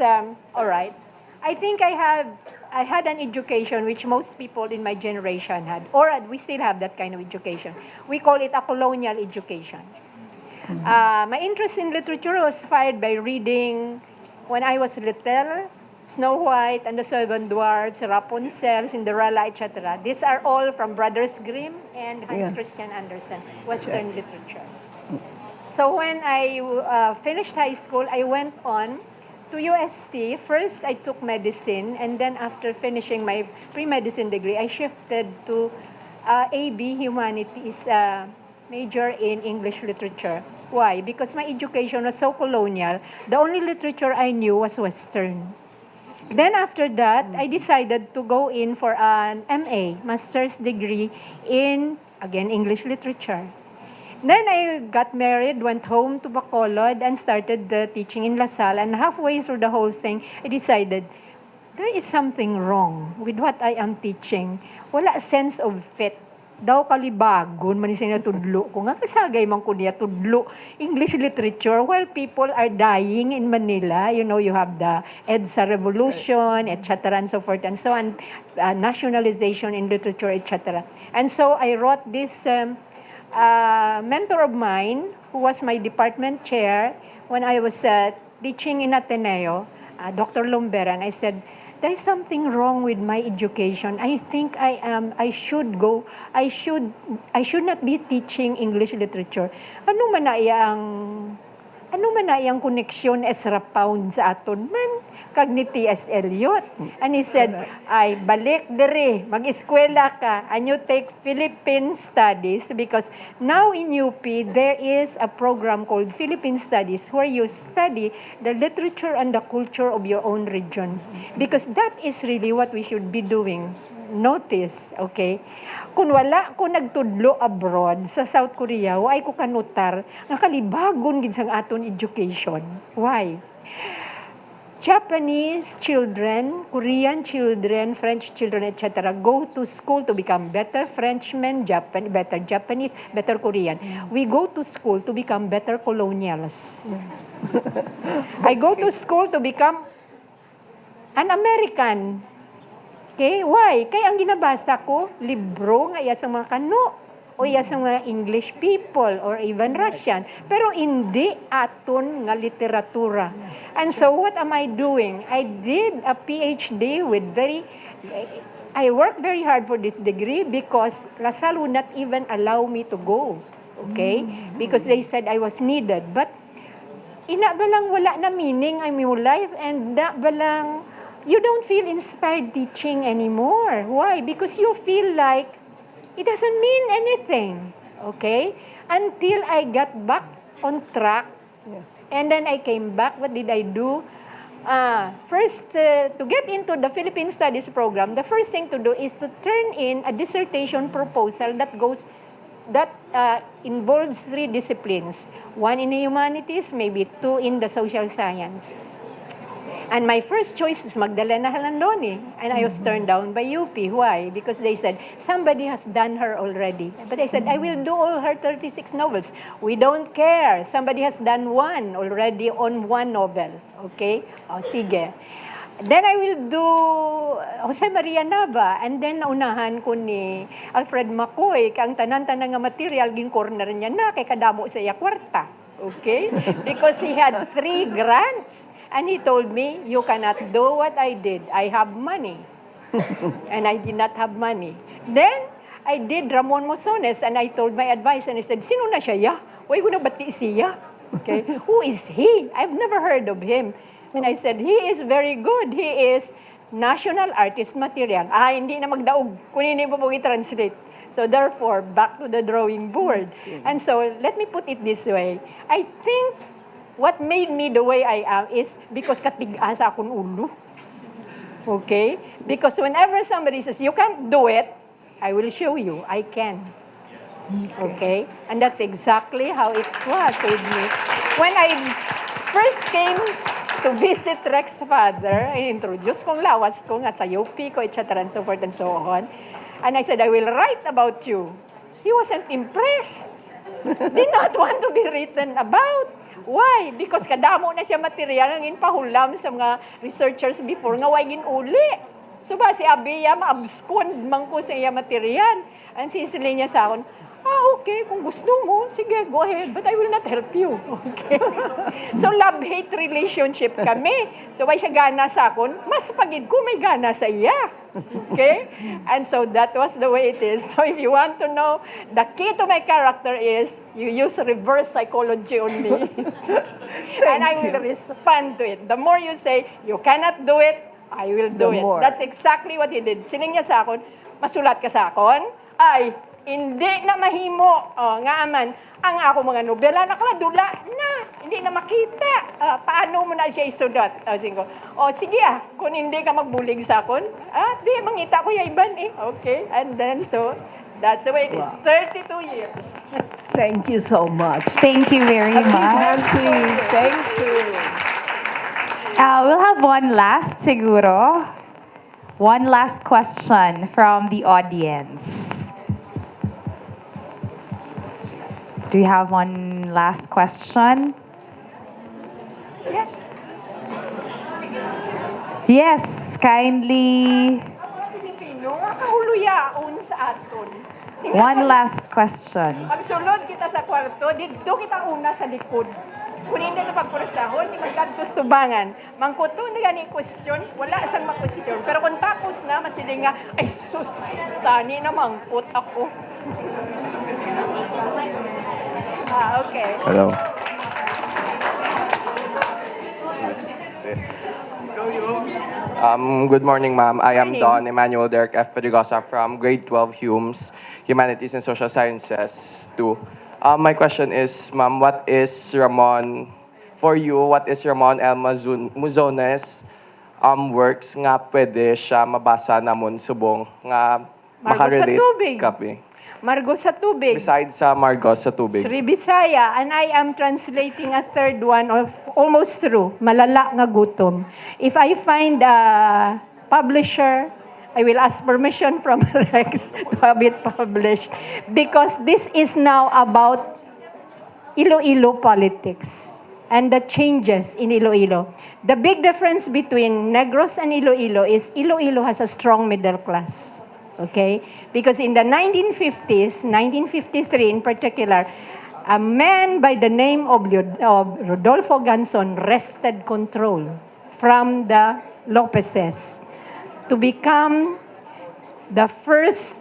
all right, I think I had an education which most people in my generation had, or we still have that kind of education. We call it a colonial education. My interest in literature was fired by reading when I was little. Snow White and the Seven Dwarfs, Rapunzel, Cinderella, etc. These are all from Brothers Grimm and Hans Christian Andersen, Western literature. So when I finished high school, I went on to UST. First, I took medicine, and then after finishing my pre-medicine degree, I shifted to AB, Humanities, major in English literature. Why? Because my education was so colonial. The only literature I knew was Western. Then after that, I decided to go in for an MA, master's degree in, again, English literature. Then I got married, went home to Bacolod, and started teaching in LaSalle. And halfway through the whole thing, I decided, there is something wrong with what I am teaching. Wala sense of fit. Daw kalibagon, man siya tudlo ko. Nga kasagay man ko niya tudlo English literature while people are dying in Manila. You have the EDSA revolution, etc. and so forth and so on, nationalization in literature, etc. And so I wrote this mentor of mine who was my department chair when I was teaching in Ateneo, Dr. Lumberan. I said, there is something wrong with my education. I think I should not be teaching English literature. Ano man na iyang connection Ezra Pound sa aton man kag ni T.S. Eliot. And he said, ay balik dere, mag-eskwela ka and you take Philippine Studies because now in UP there is a program called Philippine Studies where you study the literature and the culture of your own region. Because that is really what we should be doing. Notice, okay? Kung wala ko nagtudlo abroad sa South Korea, why ko kanutar nga kalibagon gid sang aton education. Why? Japanese children, Korean children, French children, etc. go to school to become better Frenchmen, better Japanese, better Korean. We go to school to become better colonials. I go to school to become an American. Okay? Why? Kaya ang ginabasa ko, libro nga iya sa mga kano o iya sa mga English people or even Russian. Pero hindi aton nga literatura. And so what am I doing? I did a PhD with I worked very hard for this degree because LaSalle would not even allow me to go. Okay? Because they said I was needed. But ina balang wala na meaning ang your life and na balang you don't feel inspired teaching anymore. Why? Because you feel like it doesn't mean anything. Okay? Until I got back on track. And then I came back. What did I do? First, to get into the Philippine Studies program, the first thing to do is to turn in a dissertation proposal that involves 3 disciplines. 1 in the humanities, maybe 2 in the social science. And my first choice is Magdalena Halandoni. And I was turned down by UP. Why? Because they said, somebody has done her already. But I said, I will do all her 36 novels. We don't care. Somebody has done one already on one novel. Okay? O, sige. Then I will do Jose Maria Nava. And then naunahan ko ni Alfred Macoy, kang tanan-tanan nga material, ging corner niya na, kay kadamo sa iya kwarta. Okay? Because he had 3 grants. And he told me, you cannot do what I did. I have money. And I did not have money. Then, I did Ramon Muzones, and I told my advisor, and he said, sino na siya, ya? Why ko nabati siya? Okay, who is he? I've never heard of him. And I said, he is very good. He is national artist material. Hindi na magdaog. Kunin mo po i-translate. So therefore, back to the drawing board. And so, let me put it this way. I think what made me the way I am is because katigas akong ulo. Okay? Because whenever somebody says, you can't do it, I will show you, I can. Okay? And that's exactly how it was with me. When I first came to visit Rex's father, I introduced kong lawas ko at sa UP ko, etc. and so forth and so on. And I said, I will write about you. He wasn't impressed. Did not want to be written about. Why? Because kadamo na siya material ang inpahulam sa mga researchers before nga way ginuli. So ba si Abiya maabskond man ko sa iya material. And sisili niya sa akin, okay, kung gusto mo, sige, go ahead, but I will not help you. Okay? So love-hate relationship kami. So why siya gana sa akin, mas pagid ko may gana sa iya. Okay? And so that was the way it is. So if you want to know, the key to my character is you use reverse psychology on me. And I will respond to it. The more you say, you cannot do it, I will do it. That's exactly what he did. Sining niya sa akin, masulat ka sa akin, ay, hindi na mahimo. Nga aman, ang ako mga nobela, nakaladula na, hindi na makita. Paano mo na siya isulat? Sige kung hindi ka magbulig sa akin, di, mangita ko yung iban eh. Okay, and then so, that's the way it is. 32 years. Thank you so much. Thank you very much. Please. Thank you. We'll have one last, siguro. One last question from the audience. Do you have one last question? Yes. Yes, kindly. Pilipino, kahuluyaon sa aton. One last question. Pagsulod kita sa kwarto, dito kita una sa likod. Kung hindi na pagpursahon, di magkantos tubangan. Mangkuto na gani question, wala sang ma-question. Pero kung tapos na, masiling nga, ay sus, tani na mangkut ako. Okay. Hello. Good morning, ma'am. I am Don Emmanuel Derek F. Pedigosa from Grade 12 Humes, Humanities and Social Sciences 2. My question is, ma'am, what is Ramon, for you, what is Ramon L. Muzones works nga pwede siya mabasa namon subong nga makarelate kapi? Margo sa tubig. Besides sa Margo sa tubig. Sri Bisaya, and I am translating a third one of almost through, Malala nga gutom. If I find a publisher, I will ask permission from Rex to have it published. Because this is now about Iloilo politics and the changes in Iloilo. The big difference between Negros and Iloilo is Iloilo has a strong middle class. Okay? Because in the 1950s, 1953 in particular, a man by the name of Rodolfo Ganson wrested control from the Lopezes to become the first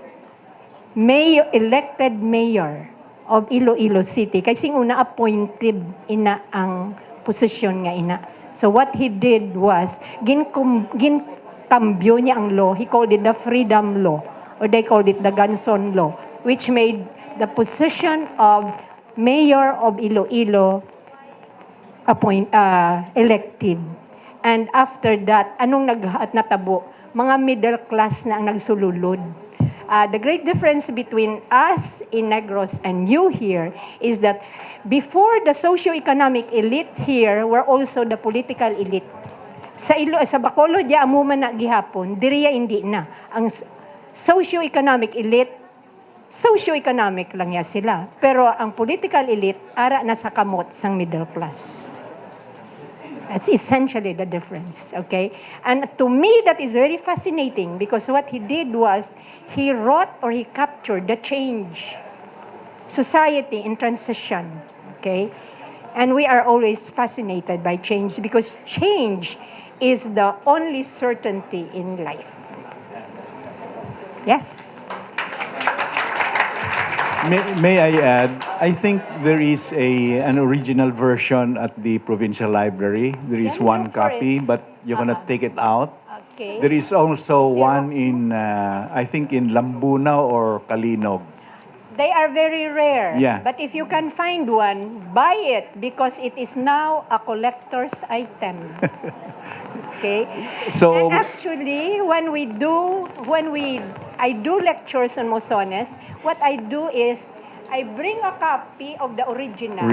elected mayor of Iloilo City. Kasi una appointed ina ang posisyon nga ina. So what he did was, ginambyo niya ang law. He called it the freedom law, or they called it the Ganson law, which made the position of mayor of Iloilo elective. And after that, anong natabo? Mga middle class na ang nagsululod. The great difference between us in Negros and you here is that before the socio-economic elite here were also the political elite. Sa Bacolod ya amuman na gihapon, diriya hindi na. Ang socio-economic elite, socio-economic lang ya sila. Pero ang political elite, ara na sa kamot sang middle class. That's essentially the difference, okay? And to me, that is very fascinating because what he did was he wrote or he captured the change, society in transition, okay? And we are always fascinated by change because change is the only certainty in life. Yes. May I add, I think there is an original version at the provincial library. There is Then one look for copy, it. but you're gonna take it out. Okay. There is also Xerox one in, I think in Lambuna or Kalinog. They are very rare. Yeah. But if you can find one, buy it because it is now a collector's item. Okay? So, And actually, I do lectures on Muzones, what I do is I bring a copy of the original.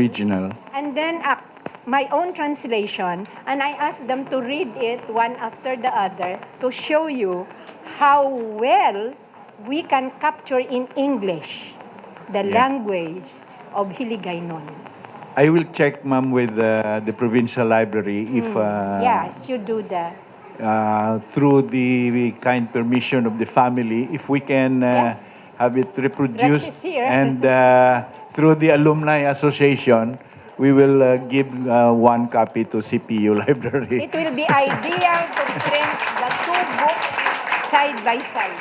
And then my own translation, and I ask them to read it one after the other to show you how well we can capture in English the language of Hiligaynon. I will check, ma'am, with the provincial library if Yes, you do that. through the kind permission of the family, if we can Yes. have it reproduced. Rex is here. And through the Alumni Association, we will give one copy to CPU Library. It will be ideal to print the two books side by side.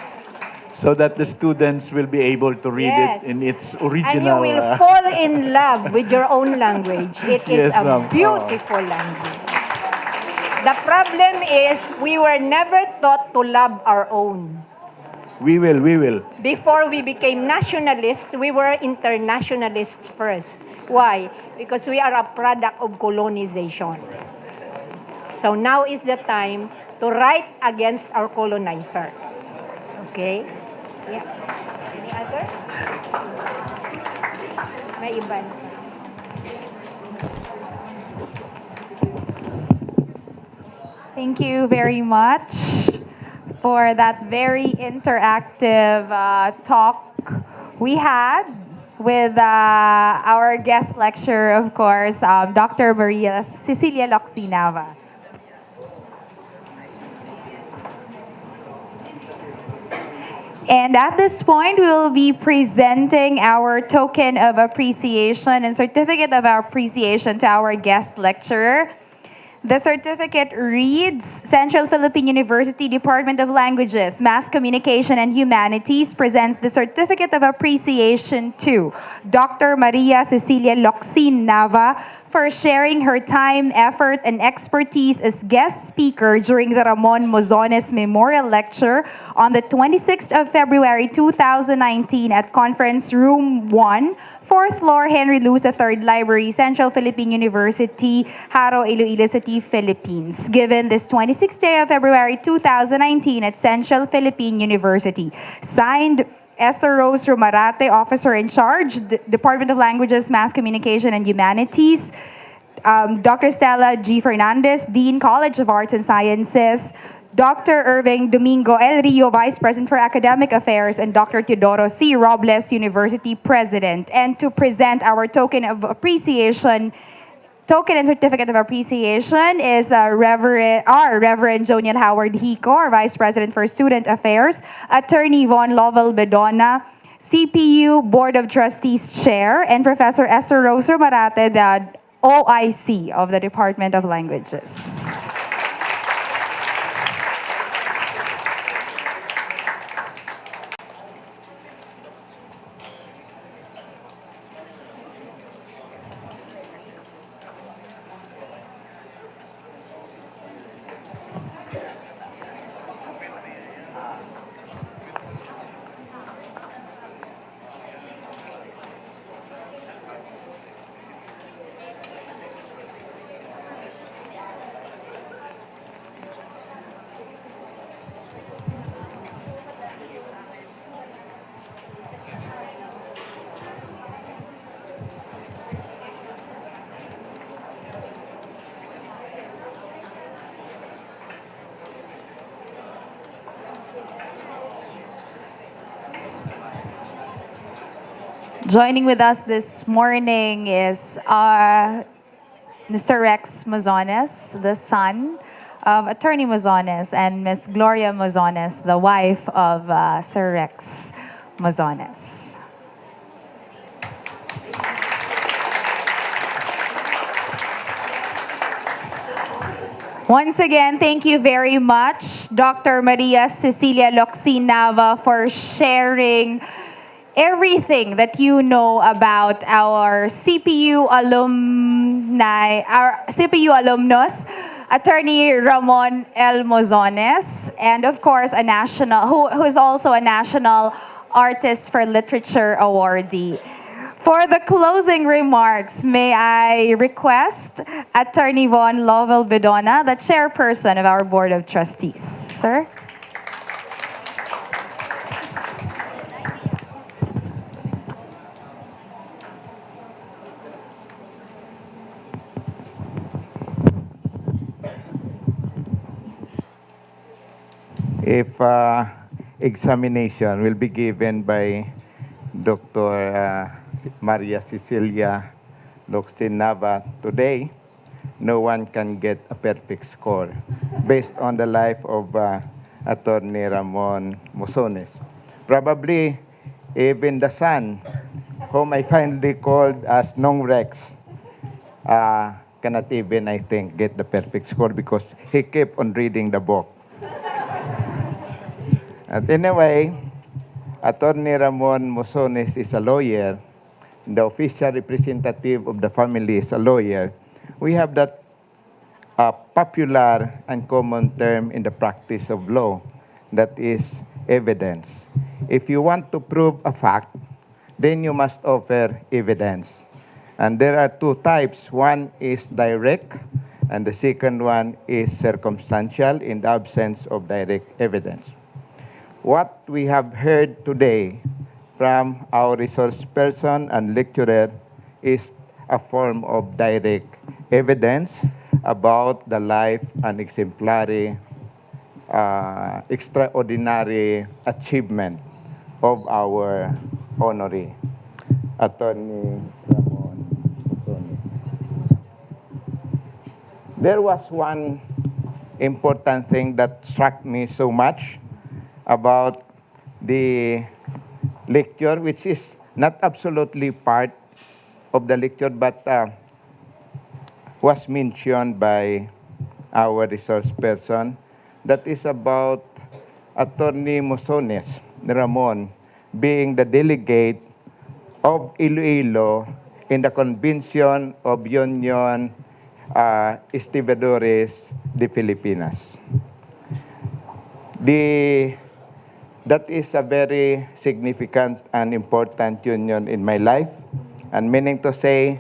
So that the students will be able to read Yes. it in its And you original. will fall in love with your own language. It is Yes, a ma'am. beautiful language. The problem is we were never taught to love our own. We will. Before we became nationalists, we were internationalists first. Why? Because we are a product of colonization. So now is the time to write against our colonizers. Okay? Yes. Any other? May iba. Thank you very much for that very interactive talk we had with our guest lecturer, of course, Dr. Maria Cecilia Locsinava. And at this point, we will be presenting our token of appreciation and certificate of appreciation to our guest lecturer. The certificate reads, Central Philippine University Department of Languages, Mass Communication and Humanities presents the Certificate of Appreciation to Dr. Maria Cecilia Locsin Nava for sharing her time, effort, and expertise as guest speaker during the Ramon Muzones Memorial Lecture on the 26th of February 2019 at Conference Room 1, 4th floor, Henry Luce III Library, Central Philippine University, Haro, Iloilo City, Philippines. Given this 26th day of February 2019 at Central Philippine University. Signed, Esther Rose Romarate, Officer in Charge, Department of Languages, Mass Communication and Humanities. Dr. Stella G. Fernandez, Dean, College of Arts and Sciences. Dr. Irving Domingo El Rio, Vice President for Academic Affairs, and Dr. Teodoro C. Robles, University President. And to present our token of appreciation, token and certificate of appreciation is Reverend Joniel Howard Hico, our Vice President for Student Affairs, Attorney Von Lovell Bedona, CPU Board of Trustees Chair, and Professor Esther Rose Marate, the OIC of the Department of Languages. Joining with us this morning is Mr. Rex Muzones, the son of Attorney Muzones, and Miss Gloria Muzones, the wife of Sir Rex Muzones. Once again, thank you very much, Dr. Maria Cecilia Locsin Nava, for sharing everything that you know about our CPU alumni, our CPU alumnus, Attorney Ramon L. Muzones, and of course, who is also a National Artist for Literature awardee. For the closing remarks, may I request Attorney Von Lovell Bedona, the chairperson of our Board of Trustees. Sir? If examination will be given by Dr. Maria Cecilia Locsin Nava today, no one can get a perfect score based on the life of Attorney Ramon Muzones. Probably even the son, whom I finally called as Nong Rex, cannot even, I think, get the perfect score because he kept on reading the book. And anyway, Attorney Ramon Muzones is a lawyer. The official representative of the family is a lawyer. We have that popular and common term in the practice of law, that is evidence. If you want to prove a fact, then you must offer evidence. And there are two types. One is direct, and the second one is circumstantial in the absence of direct evidence. What we have heard today from our resource person and lecturer is a form of direct evidence about the life and exemplary, extraordinary achievement of our honoree, Attorney Ramon Muzones. There was one important thing that struck me so much about the lecture, which is not absolutely part of the lecture, but was mentioned by our resource person. That is about Attorney Muzones Ramon being the delegate of Iloilo in the Convention of Union Estibadores de Filipinas. That is a very significant and important union in my life, and meaning to say,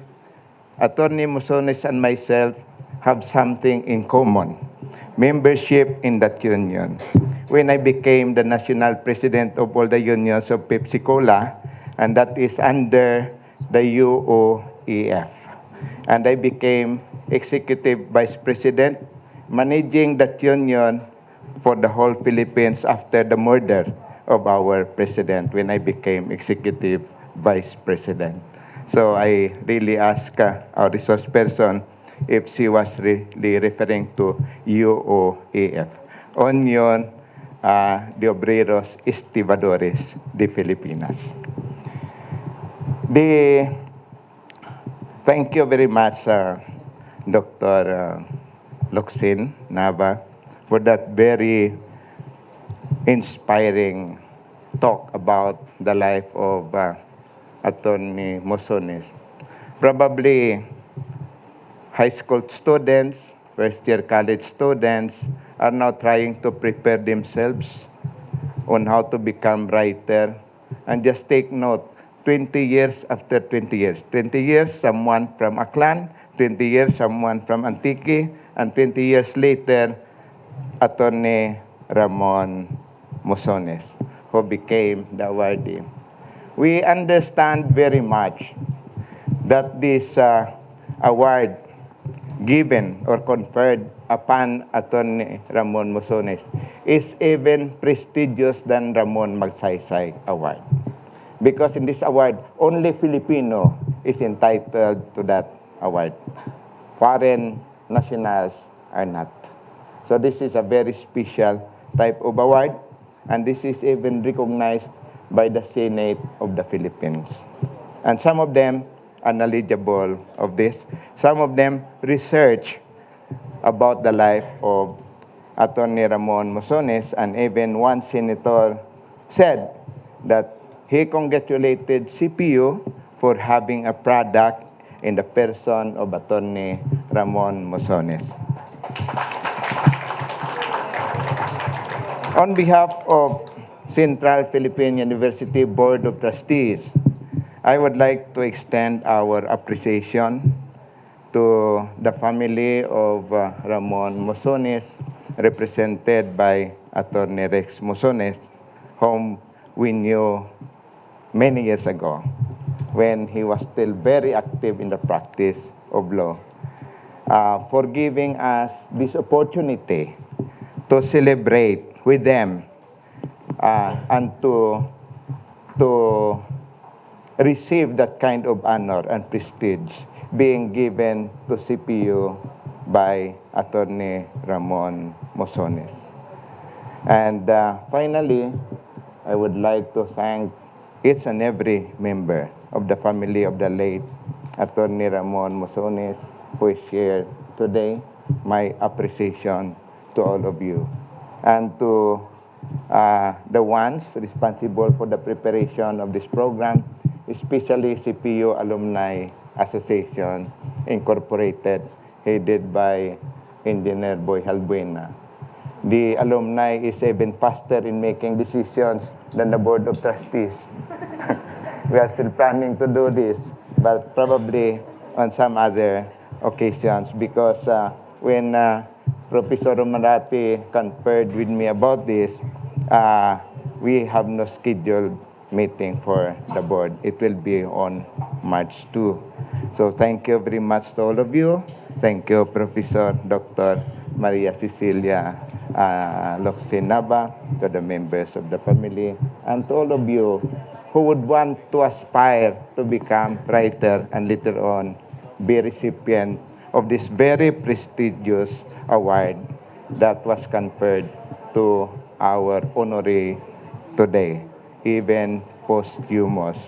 Attorney Muzones and myself have something in common, membership in that union. When I became the national president of all the unions of Pepsi-Cola, and that is under the UOEF, and I became executive vice president, managing that union for the whole Philippines after the murder of our president when I became executive vice president. So I really asked our resource person if she was really referring to UOEF, Union de Obreros Estibadores de Filipinas. Thank you very much, Dr. Locsin Nava, for that very inspiring talk about the life of Attorney Muzones. Probably high school students, first-year college students are now trying to prepare themselves on how to become writer. And just take note, 20 years after 20 years. 20 years, someone from Aklan, 20 years, someone from Antique, and 20 years later, Attorney Ramon Muzones, who became the awardee. We understand very much that this award given or conferred upon Attorney Ramon Muzones is even prestigious than Ramon Magsaysay Award. because in this award, only Filipino is entitled to that award. Foreign nationals are not. So this is a very special type of award, and this is even recognized by the Senate of the Philippines. And some of them are knowledgeable of this. Some of them research about the life of Atty Ramon Muzones, and even one senator said that he congratulated CPU for having a product in the person of Atty Ramon Muzones. On behalf of Central Philippine University Board of Trustees, I would like to extend our appreciation to the family of Ramon Muzones, represented by Atty Rex Muzones, whom we knew many years ago when he was still very active in the practice of law, for giving us this opportunity to celebrate with them and to receive that kind of honor and prestige being given to CPU by Atty Ramon Muzones. And finally, I would like to thank each and every member of the family of the late Atty Ramon Muzones who is here today. My appreciation to all of you. And to the ones responsible for the preparation of this program, especially CPU Alumni Association Incorporated, headed by Engineer Boy Halbuena. The alumni is even faster in making decisions than the Board of Trustees. We are still planning to do this, but probably on some other occasions, because when Professor Romarati conferred with me about this, we have no scheduled meeting for the board. It will be on March 2. So thank you very much to all of you. Thank you, Professor Dr. Maria Cecilia Locsinaba, to the members of the family, and to all of you who would want to aspire to become writer and later on be recipient of this very prestigious award that was conferred to our honoree today, even posthumous,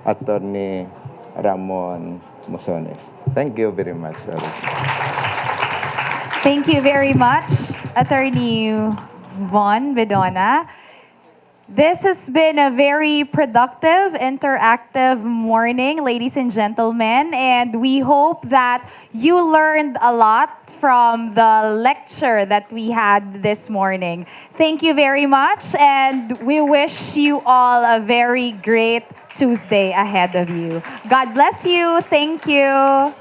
Atty Ramon Muzones. Thank you very much, sir. Thank you very much, Attorney Von Bedona. This has been a very productive, interactive morning, ladies and gentlemen, and we hope that you learned a lot from the lecture that we had this morning. Thank you very much, and we wish you all a very great Tuesday ahead of you. God bless you. Thank you.